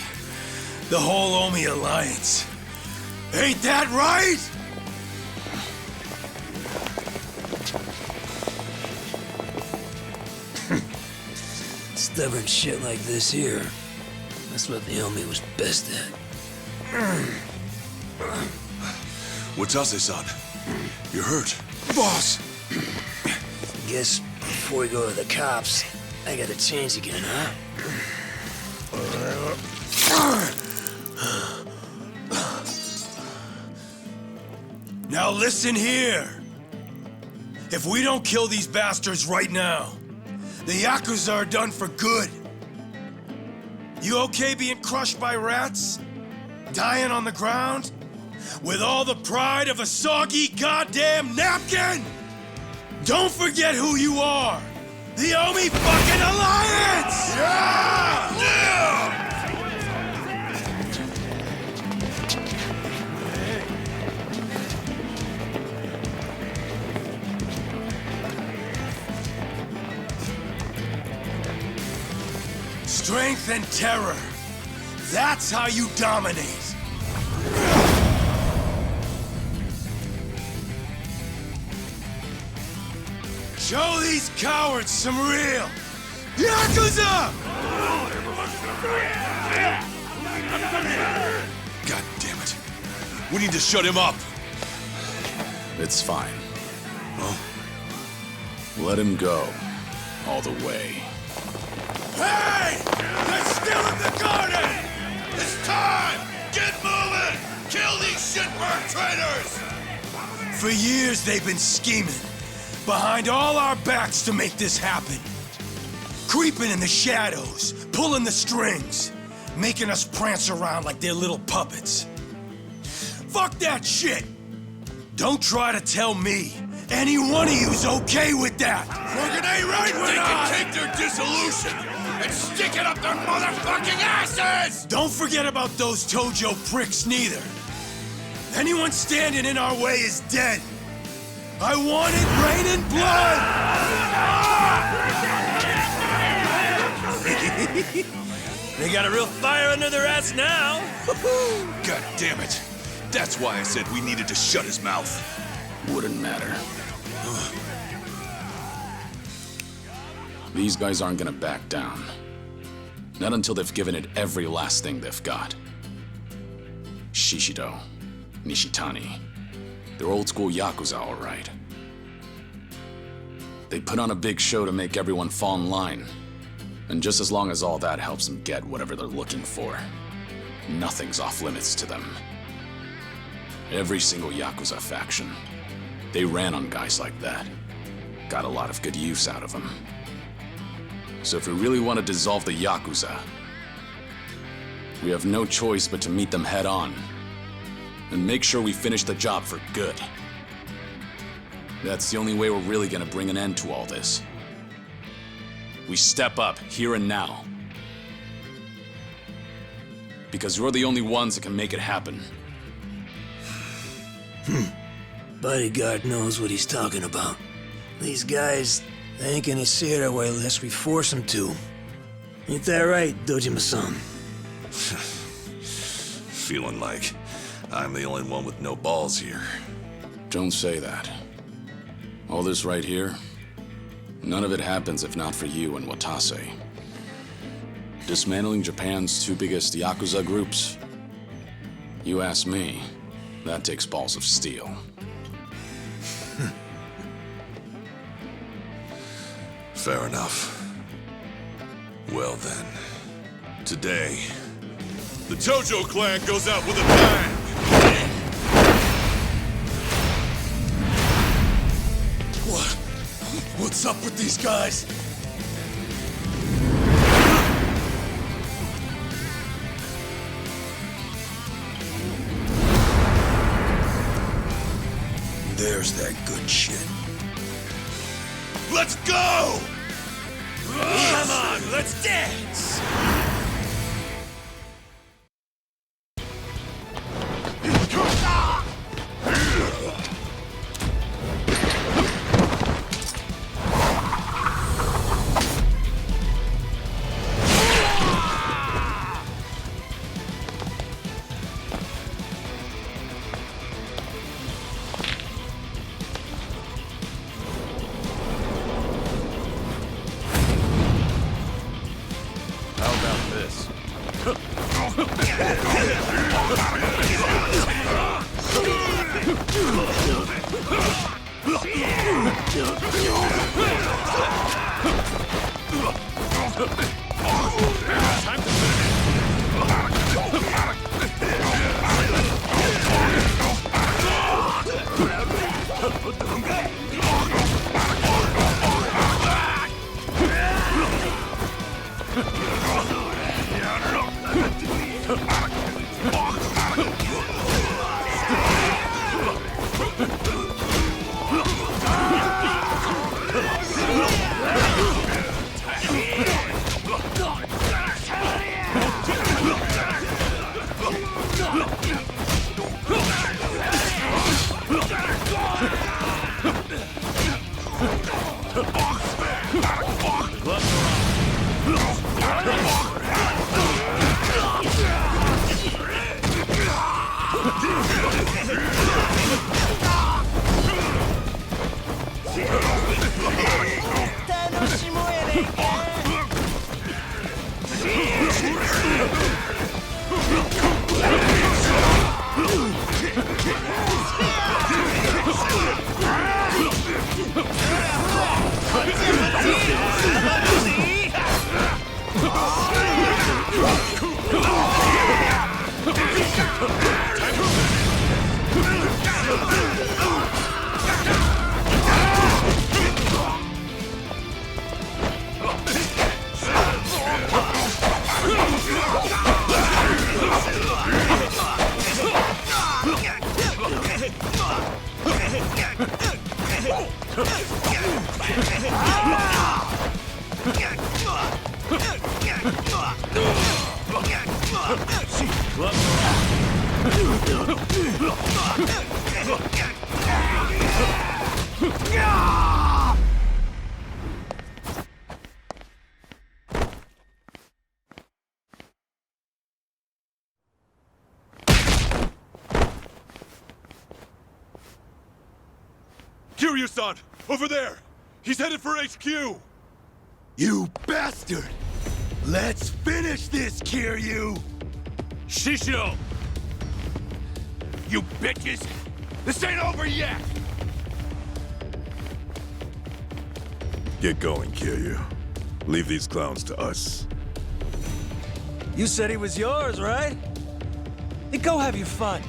The whole Omi Alliance. Ain't that right? Stubborn shit like this here. That's what the Omi was best at. Watase-san, you're hurt. Boss! Guess before we go to the cops, I got a chance again, huh? Now listen here. If we don't kill these bastards right now, the Yakuza are done for good. You okay being crushed by rats? Dying on the ground? With all the pride of a soggy goddamn napkin? Don't forget who you are! The Omi fucking Alliance! Yeah! Yeah! Strength and terror. That's how you dominate. Show these cowards some real Yakuza! God damn it. We need to shut him up. It's fine. Let him go. All the way. Hey! They're still in the garden! It's time! Get moving! Kill these shitbird traitors! For years they've been scheming behind all our backs to make this happen. Creeping in the shadows, pulling the strings, making us prance around like they're little puppets. Fuck that shit! Don't try to tell me any one of you's okay with that! We're gonna right with they can take their dissolution and stick it up their motherfucking asses! Don't forget about those Tojo pricks neither. Anyone standing in our way is dead. I want it raining blood! They got a real fire under their ass now. God damn it. That's why I said we needed to shut his mouth. Wouldn't matter. These guys aren't gonna back down. Not until they've given it every last thing they've got. Shishido, Nishitani. They're old school Yakuza, all right. They put on a big show to make everyone fall in line. And just as long as all that helps them get whatever they're looking for, nothing's off limits to them. Every single Yakuza faction, they ran on guys like that. Got a lot of good use out of them. So if we really want to dissolve the Yakuza, we have no choice but to meet them head on and make sure we finish the job for good. That's the only way we're really gonna bring an end to all this. We step up here and now. Because you're the only ones that can make it happen. Bodyguard knows what he's talking about. These guys, they ain't gonna see it our way unless we force them to. Ain't that right, Dojima-san? Feeling like I'm the only one with no balls here. Don't say that. All this right here, none of it happens if not for you and Watase. Dismantling Japan's two biggest Yakuza groups? You ask me, that takes balls of steel. Fair enough. Well then, today, the Tojo clan goes out with a bang! What's up with these guys? There's that good shit. Let's go! Come on, let's dance! Time to Kiryu-san! Over there! He's headed for HQ! You bastard! Let's finish this, Kiryu! Shishido! You bitches! This ain't over yet! Get going, Kiryu. Leave these clowns to us. You said he was yours, right? Then go have your fun.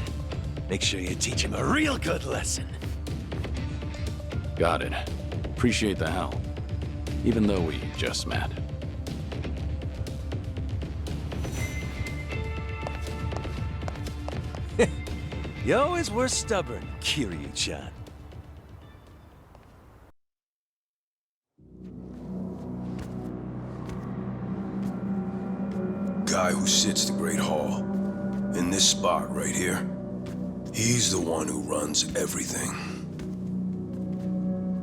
Make sure you teach him a real good lesson. Got it. Appreciate the help. Even though we just met. You always were stubborn, Kiryu-chan. Guy who sits the Great Hall, in this spot right here, he's the one who runs everything.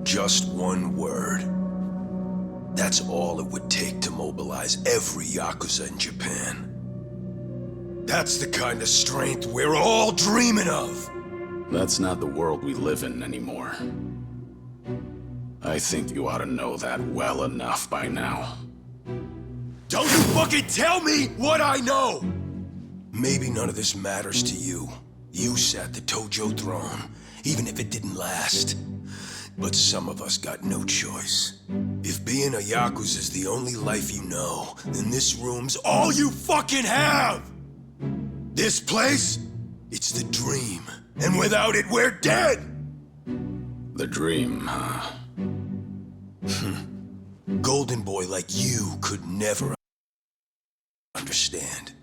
Just one word. That's all it would take to mobilize every Yakuza in Japan. That's the kind of strength we're all dreaming of! That's not the world we live in anymore. I think you ought to know that well enough by now. Don't you fucking tell me what I know! Maybe none of this matters to you. You sat the Tojo throne, even if it didn't last. But some of us got no choice. If being a Yakuza is the only life you know, then this room's all you fucking have! This place, it's the dream. And without it, we're dead! The dream, huh? Golden boy like you could never understand.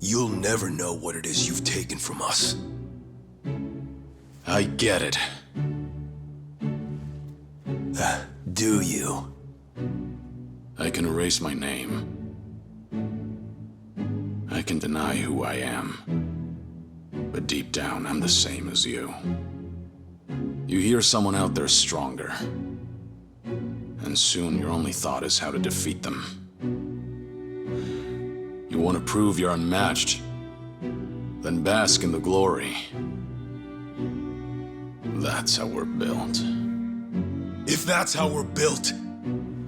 You'll never know what it is you've taken from us. I get it. Do you? I can erase my name. I can deny who I am. But deep down, I'm the same as you. You hear someone out there stronger. And soon your only thought is how to defeat them. You want to prove you're unmatched? Then bask in the glory. That's how we're built. If that's how we're built,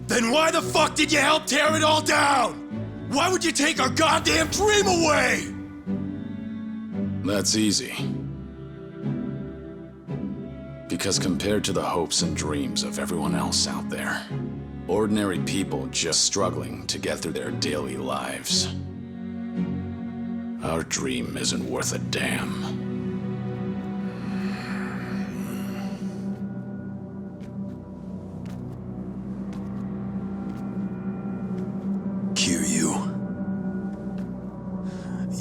then why the fuck did you help tear it all down? Why would you take our goddamn dream away? That's easy. Because compared to the hopes and dreams of everyone else out there, Ordinary people just struggling to get through their daily lives. Our dream isn't worth a damn.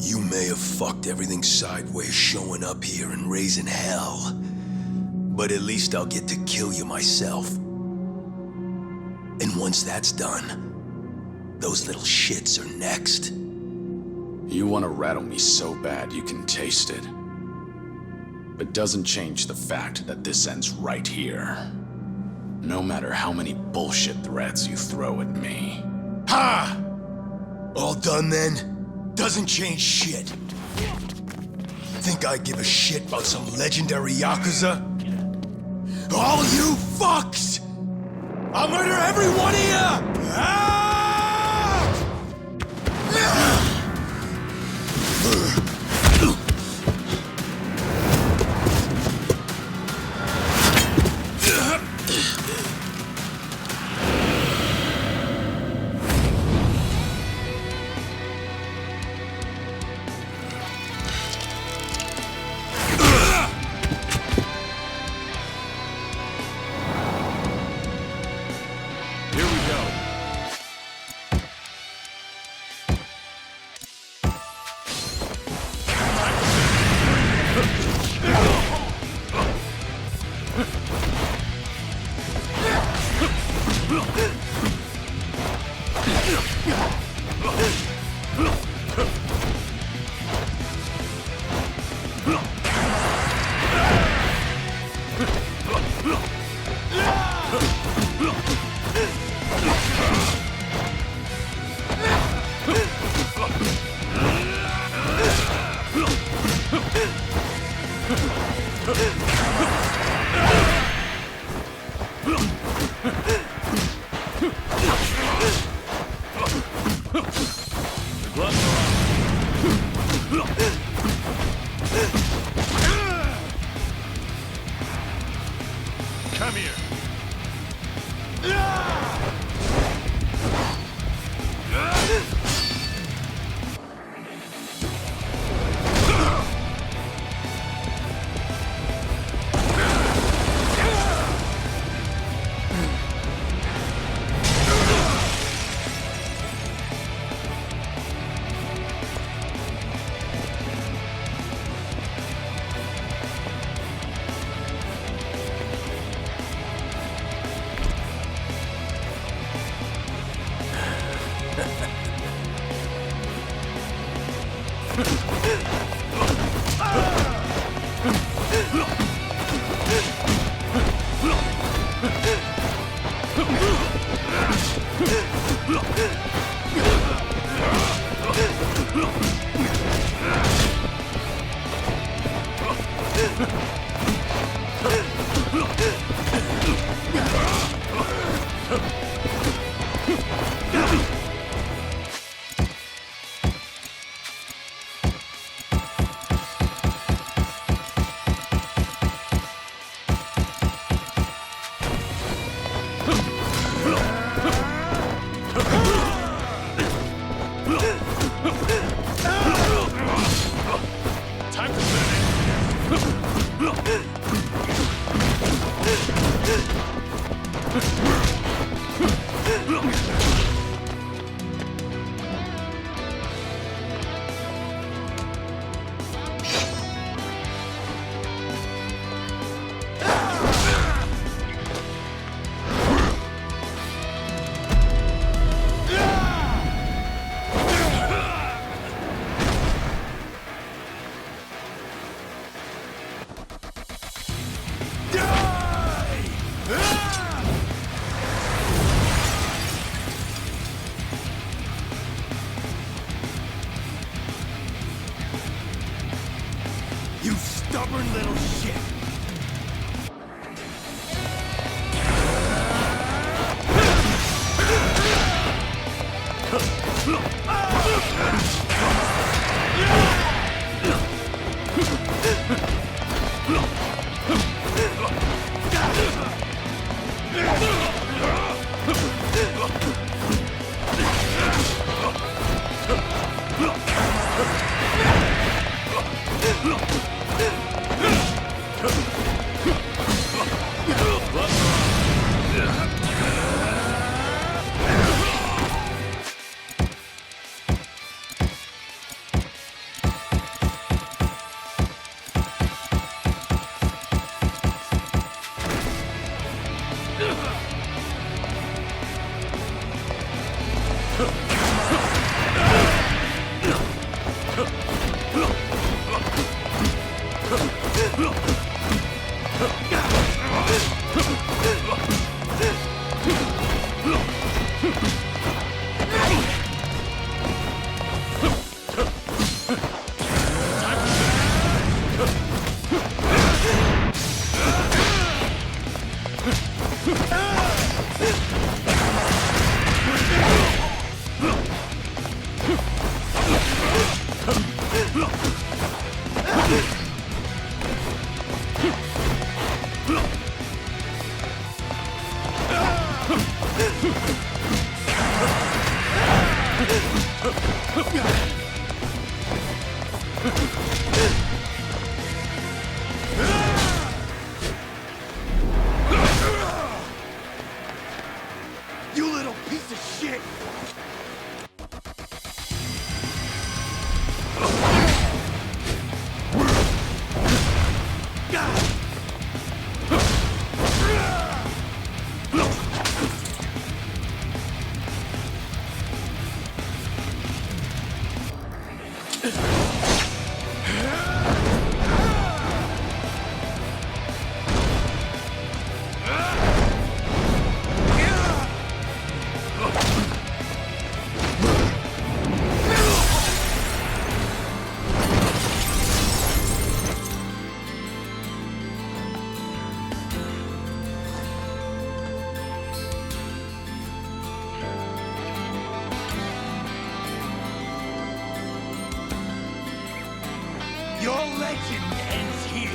You may have fucked everything sideways showing up here and raising hell. But at least I'll get to kill you myself. And once that's done, those little shits are next. You want to rattle me so bad you can taste it. But doesn't change the fact that this ends right here. No matter how many bullshit threats you throw at me. Ha! All done then? Doesn't change shit. Think I give a shit about some legendary Yakuza? All you fucks! I'll murder every one of you! Come here. You stubborn little shit! You little piece of shit! Your legend ends here.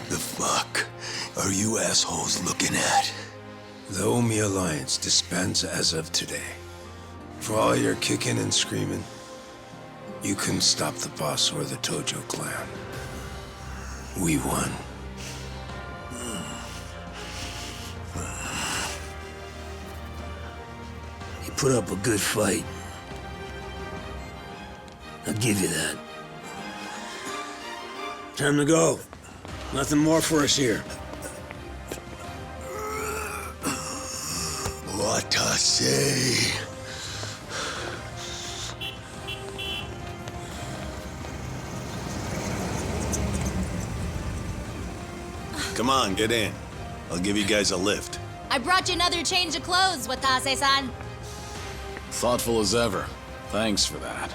The fuck are you assholes looking at? The Omi Alliance disbands as of today. For all your kicking and screaming, you couldn't stop the boss or the Tojo clan. We won. You put up a good fight. I'll give you that. Time to go. Nothing more for us here. What I say? Come on, get in. I'll give you guys a lift. I brought you another change of clothes, Watase-san. Thoughtful as ever. Thanks for that.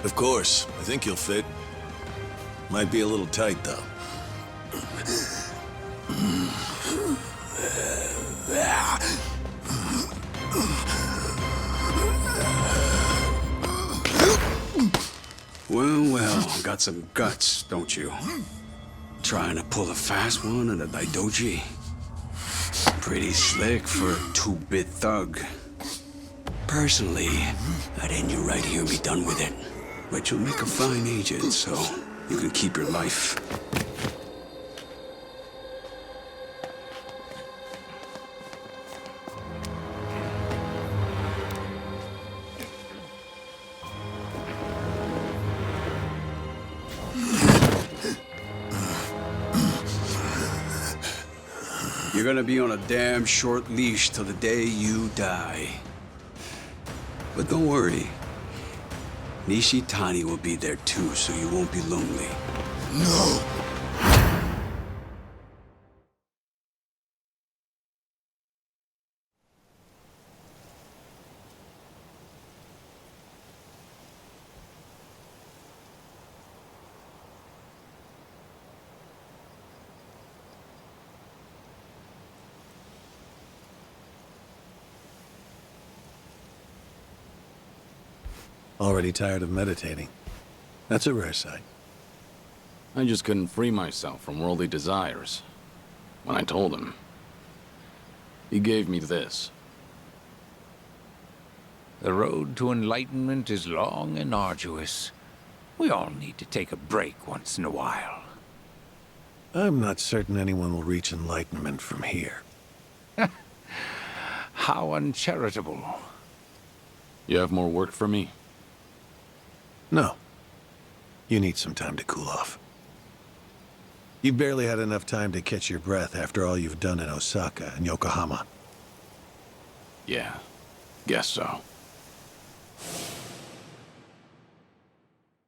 Of course, I think you'll fit. Might be a little tight, though. Well, got some guts, don't you? Trying to pull a fast one at a Daidoji. Pretty slick for a two-bit thug. Personally, I'd end you right here and be done with it. But you'll make a fine agent, so you can keep your life. You're gonna be on a damn short leash till the day you die. But don't worry. Nishitani will be there too, so you won't be lonely. No! Already tired of meditating. That's a rare sight. I just couldn't free myself from worldly desires. When I told him, he gave me this. The road to enlightenment is long and arduous. We all need to take a break once in a while. I'm not certain anyone will reach enlightenment from here. How uncharitable. You have more work for me? No. You need some time to cool off. You've barely had enough time to catch your breath after all you've done in Osaka and Yokohama. Yeah, guess so.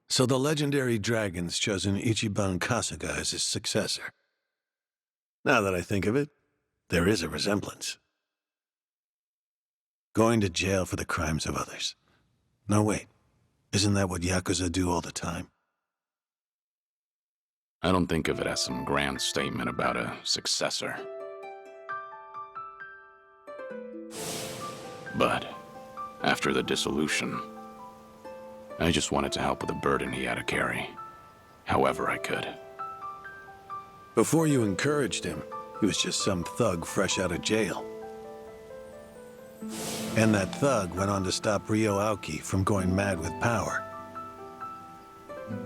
So the legendary dragon's chosen Ichiban Kasuga as his successor. Now that I think of it, there is a resemblance. Going to jail for the crimes of others. No, wait. Isn't that what Yakuza do all the time? I don't think of it as some grand statement about a successor. But after the dissolution, I just wanted to help with the burden he had to carry, however I could. Before you encouraged him, he was just some thug fresh out of jail. And that thug went on to stop Ryo Aoki from going mad with power.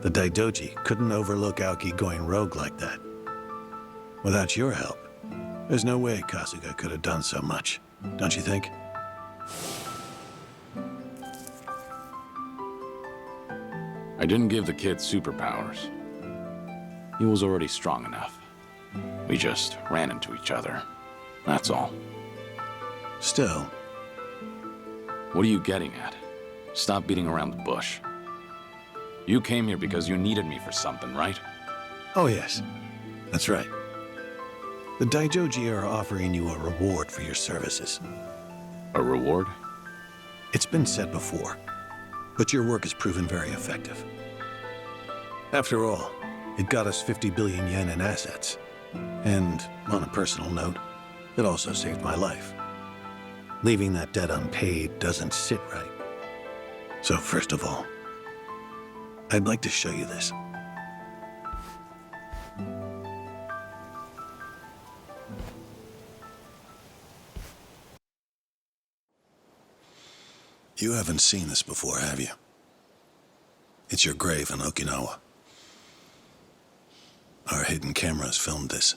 The Daidoji couldn't overlook Aoki going rogue like that. Without your help, there's no way Kasuga could have done so much, don't you think? I didn't give the kid superpowers. He was already strong enough. We just ran into each other. That's all. Still. What are you getting at? Stop beating around the bush. You came here because you needed me for something, right? Oh yes, that's right. The Daijoji are offering you a reward for your services. A reward? It's been said before, but your work has proven very effective. After all, it got us 50 billion yen in assets. And, on a personal note, it also saved my life. Leaving that debt unpaid doesn't sit right. So first of all, I'd like to show you this. You haven't seen this before, have you? It's your grave in Okinawa. Our hidden cameras filmed this.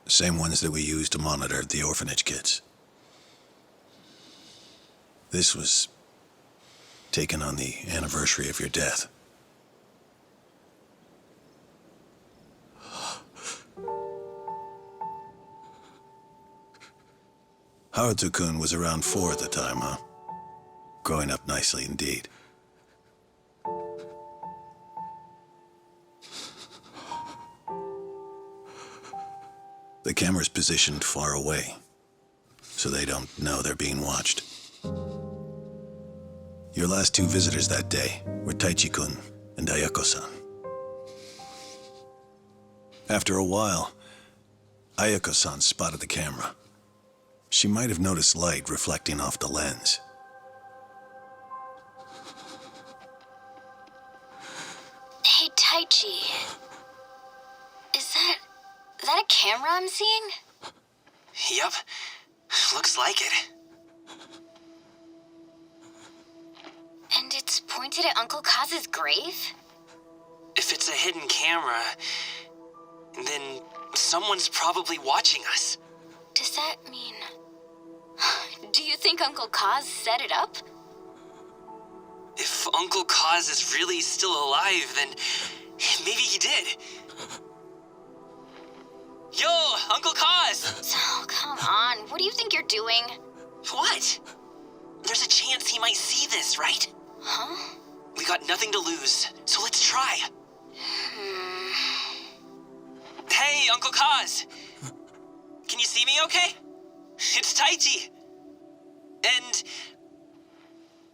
The same ones that we used to monitor the orphanage kids. This was taken on the anniversary of your death. Haruto-kun was around 4 at the time, huh? Growing up nicely indeed. The camera's positioned far away, so they don't know they're being watched. Your last 2 visitors that day were Taichi-kun and Ayako-san. After a while, Ayako-san spotted the camera. She might have noticed light reflecting off the lens. Hey, Taichi. Is that a camera I'm seeing? Yup. Looks like it. And it's pointed at Uncle Kaz's grave? If it's a hidden camera, then someone's probably watching us. Does that mean... Do you think Uncle Kaz set it up? If Uncle Kaz is really still alive, then maybe he did. Yo, Uncle Kaz! Oh, come on. What do you think you're doing? What? There's a chance he might see this, right? Huh? We got nothing to lose, so let's try. Hey, Uncle Kaz! Can you see me okay? It's Taichi! And...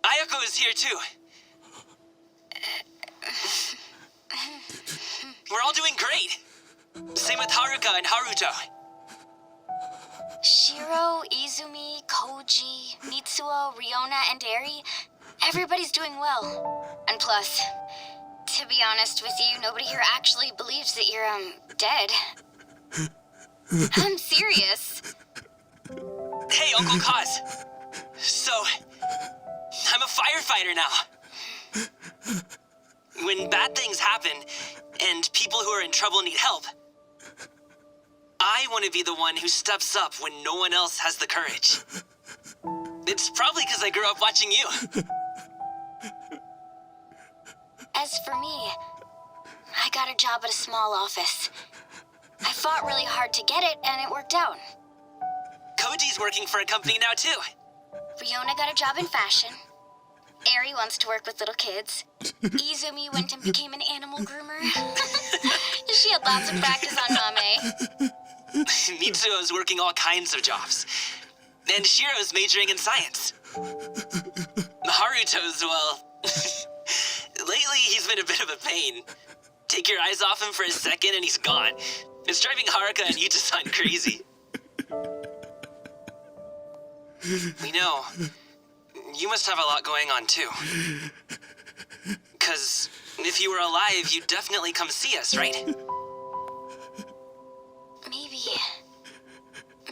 Ayako is here too. We're all doing great. Same with Haruka and Haruto. Shiro, Izumi, Koji, Mitsuo, Riona, and Eri. Everybody's doing well. And plus, to be honest with you, nobody here actually believes that you're, dead. I'm serious. Hey, Uncle Kaz. So, I'm a firefighter now. When bad things happen, and people who are in trouble need help, I want to be the one who steps up when no one else has the courage. It's probably because I grew up watching you. As for me, I got a job at a small office. I fought really hard to get it, and it worked out. Koji's working for a company now, too. Riona got a job in fashion. Eri wants to work with little kids. Izumi went and became an animal groomer. She had lots of practice on Mame. Mitsuo's working all kinds of jobs. And Shiro's majoring in science. Haruto's, well... lately, he's been a bit of a pain. Take your eyes off him for a second and he's gone. It's driving Haruka and Yuta-san crazy. We know. You must have a lot going on, too. 'Cause if you were alive, you'd definitely come see us, right?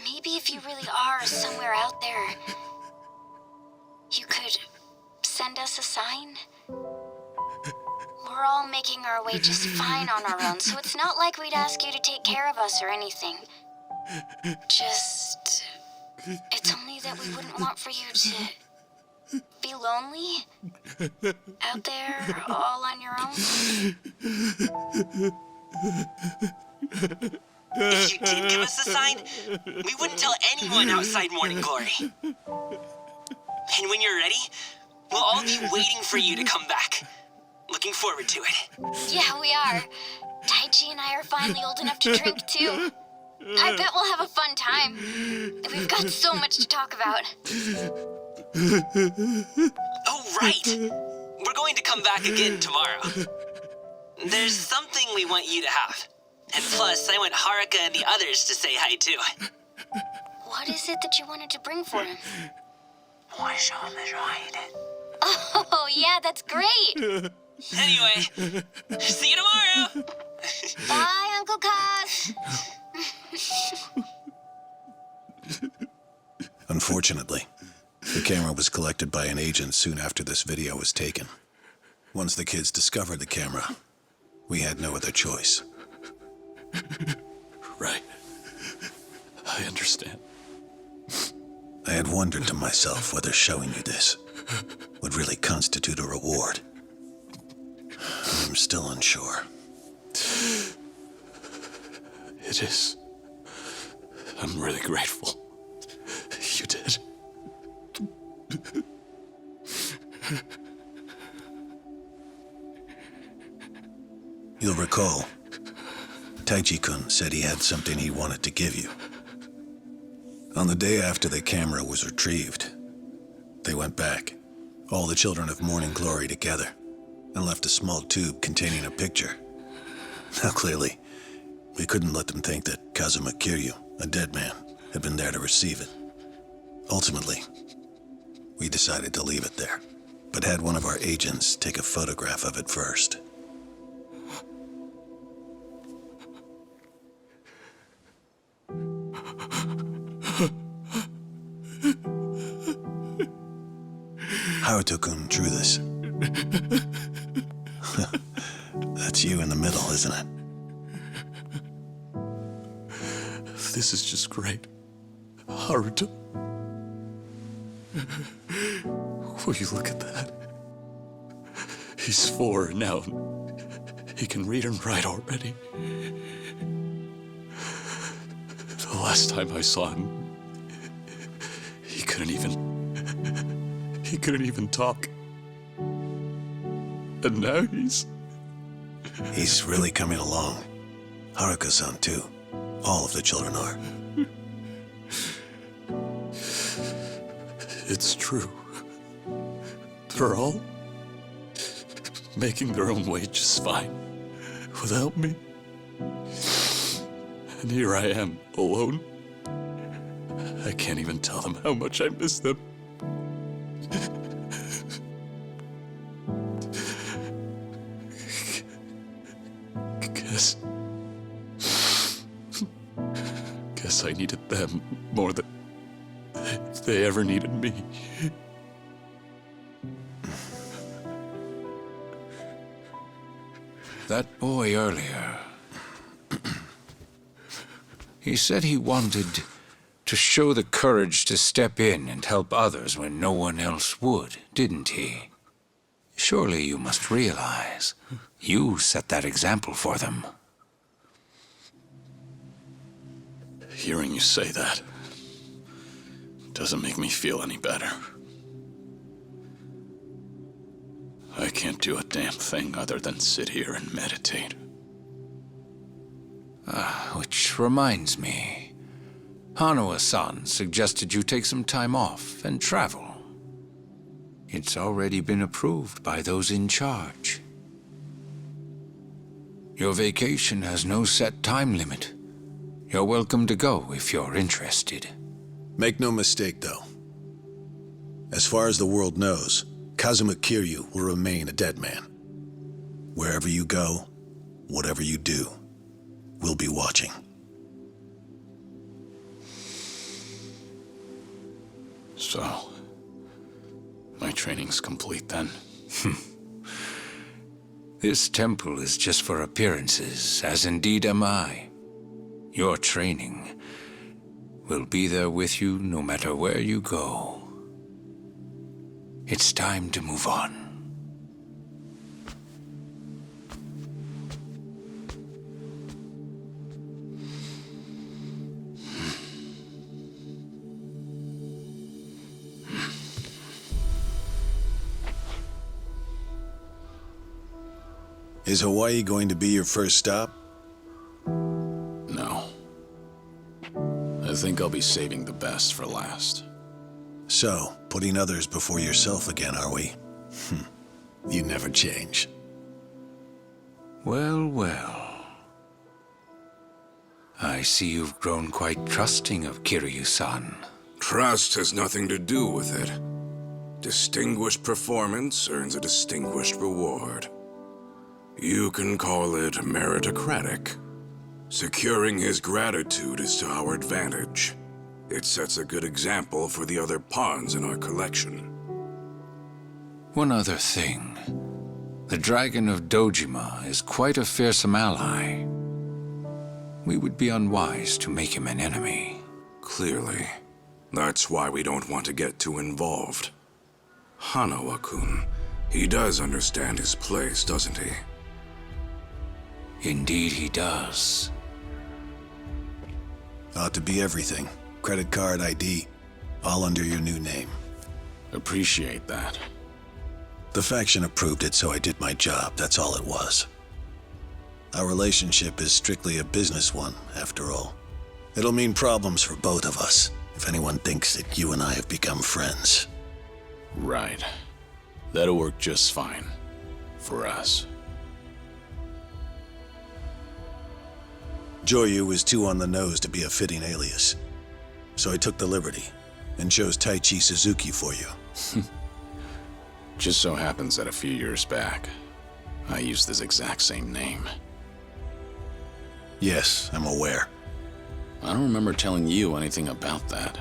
Maybe if you really are somewhere out there, you could send us a sign? We're all making our way just fine on our own, so it's not like we'd ask you to take care of us or anything. Just... it's only that we wouldn't want for you to be lonely out there all on your own. If you did give us a sign, we wouldn't tell anyone outside Morning Glory. And when you're ready, we'll all be waiting for you to come back. Looking forward to it. Yeah, we are. Taichi and I are finally old enough to drink, too. I bet we'll have a fun time. We've got so much to talk about. Oh, right! We're going to come back again tomorrow. There's something we want you to have. And plus, I want Haruka and the others to say hi, too. What is it that you wanted to bring for him? Oh, yeah, that's great! Anyway, see you tomorrow! Bye, Uncle Kaz! Unfortunately, the camera was collected by an agent soon after this video was taken. Once the kids discovered the camera, we had no other choice. Right. I understand. I had wondered to myself whether showing you this would really constitute a reward. I'm still unsure. It is. I'm really grateful. You did. You'll recall, Taichi-kun said he had something he wanted to give you. On the day after the camera was retrieved, they went back, all the children of Morning Glory together, and left a small tube containing a picture. Now clearly, we couldn't let them think that Kazuma Kiryu, a dead man, had been there to receive it. Ultimately, we decided to leave it there, but had one of our agents take a photograph of it first. Haruto-kun drew this. That's you in the middle, isn't it? This is just great. Haruto. Will you look at that? He's 4 now. He can read and write already. The last time I saw him, he couldn't even talk. And now he's really coming along. Haruka-san too. All of the children are. It's true. They're all making their own way just fine without me. And here I am, alone. I can't even tell them how much I miss them. guess I needed them more than they ever needed me. That boy earlier, he said he wanted to show the courage to step in and help others when no one else would, didn't he? Surely you must realize you set that example for them. Hearing you say that doesn't make me feel any better. I can't do a damn thing other than sit here and meditate. Which reminds me, Hanawa-san suggested you take some time off and travel. It's already been approved by those in charge. Your vacation has no set time limit. You're welcome to go if you're interested. Make no mistake, though. As far as the world knows, Kazuma Kiryu will remain a dead man. Wherever you go, whatever you do, we'll be watching. So, my training's complete then? This temple is just for appearances, as indeed am I. Your training will be there with you no matter where you go. It's time to move on. Is Hawaii going to be your first stop? No. I think I'll be saving the best for last. So, putting others before yourself again, are we? You never change. Well, well. I see you've grown quite trusting of Kiryu-san. Trust has nothing to do with it. Distinguished performance earns a distinguished reward. You can call it meritocratic. Securing his gratitude is to our advantage. It sets a good example for the other pawns in our collection. One other thing. The Dragon of Dojima is quite a fearsome ally. We would be unwise to make him an enemy. Clearly. That's why we don't want to get too involved. Hanawa-kun, he does understand his place, doesn't he? Indeed he does. Ought to be everything. Credit card, ID, all under your new name. Appreciate that. The faction approved it, so I did my job. That's all it was. Our relationship is strictly a business one, after all. It'll mean problems for both of us, if anyone thinks that you and I have become friends. Right. That'll work just fine. For us. Joyu was too on the nose to be a fitting alias. So I took the liberty, and chose Taichi Suzuki for you. Just so happens that a few years back, I used this exact same name. Yes, I'm aware. I don't remember telling you anything about that.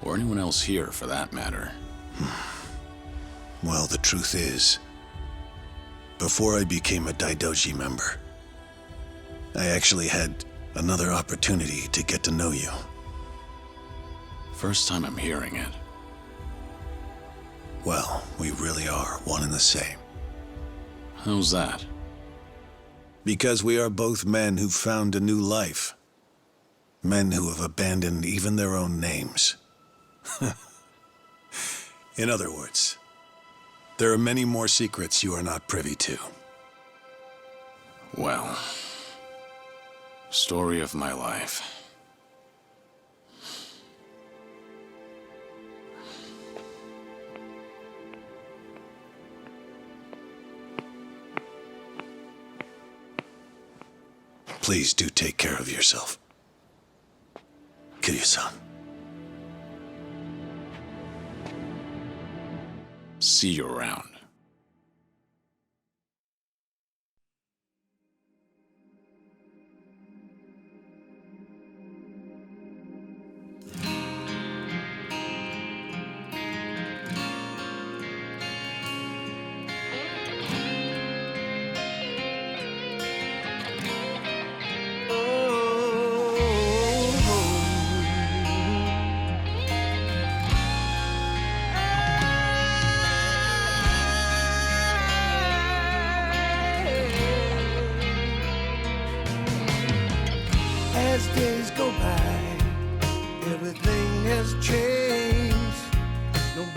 Or anyone else here, for that matter. Well, the truth is, before I became a Daidoji member, I actually had another opportunity to get to know you. First time I'm hearing it. Well, we really are one and the same. How's that? Because we are both men who've found a new life. Men who have abandoned even their own names. In other words, there are many more secrets you are not privy to. Well, story of my life. Please do take care of yourself. Kiryu-san. See you around.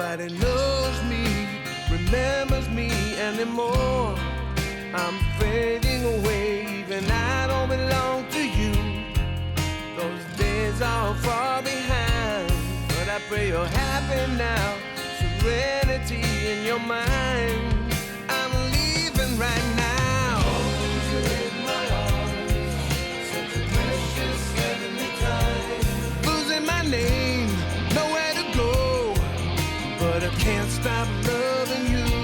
Nobody knows me, remembers me anymore. I'm fading away, even I don't belong to you. Those days are far behind, but I pray you're happy now. Serenity in your mind. I'm leaving right now. Hold you in my arms, such a precious heavenly time. Losing my name, nowhere to go, but I can't stop loving you.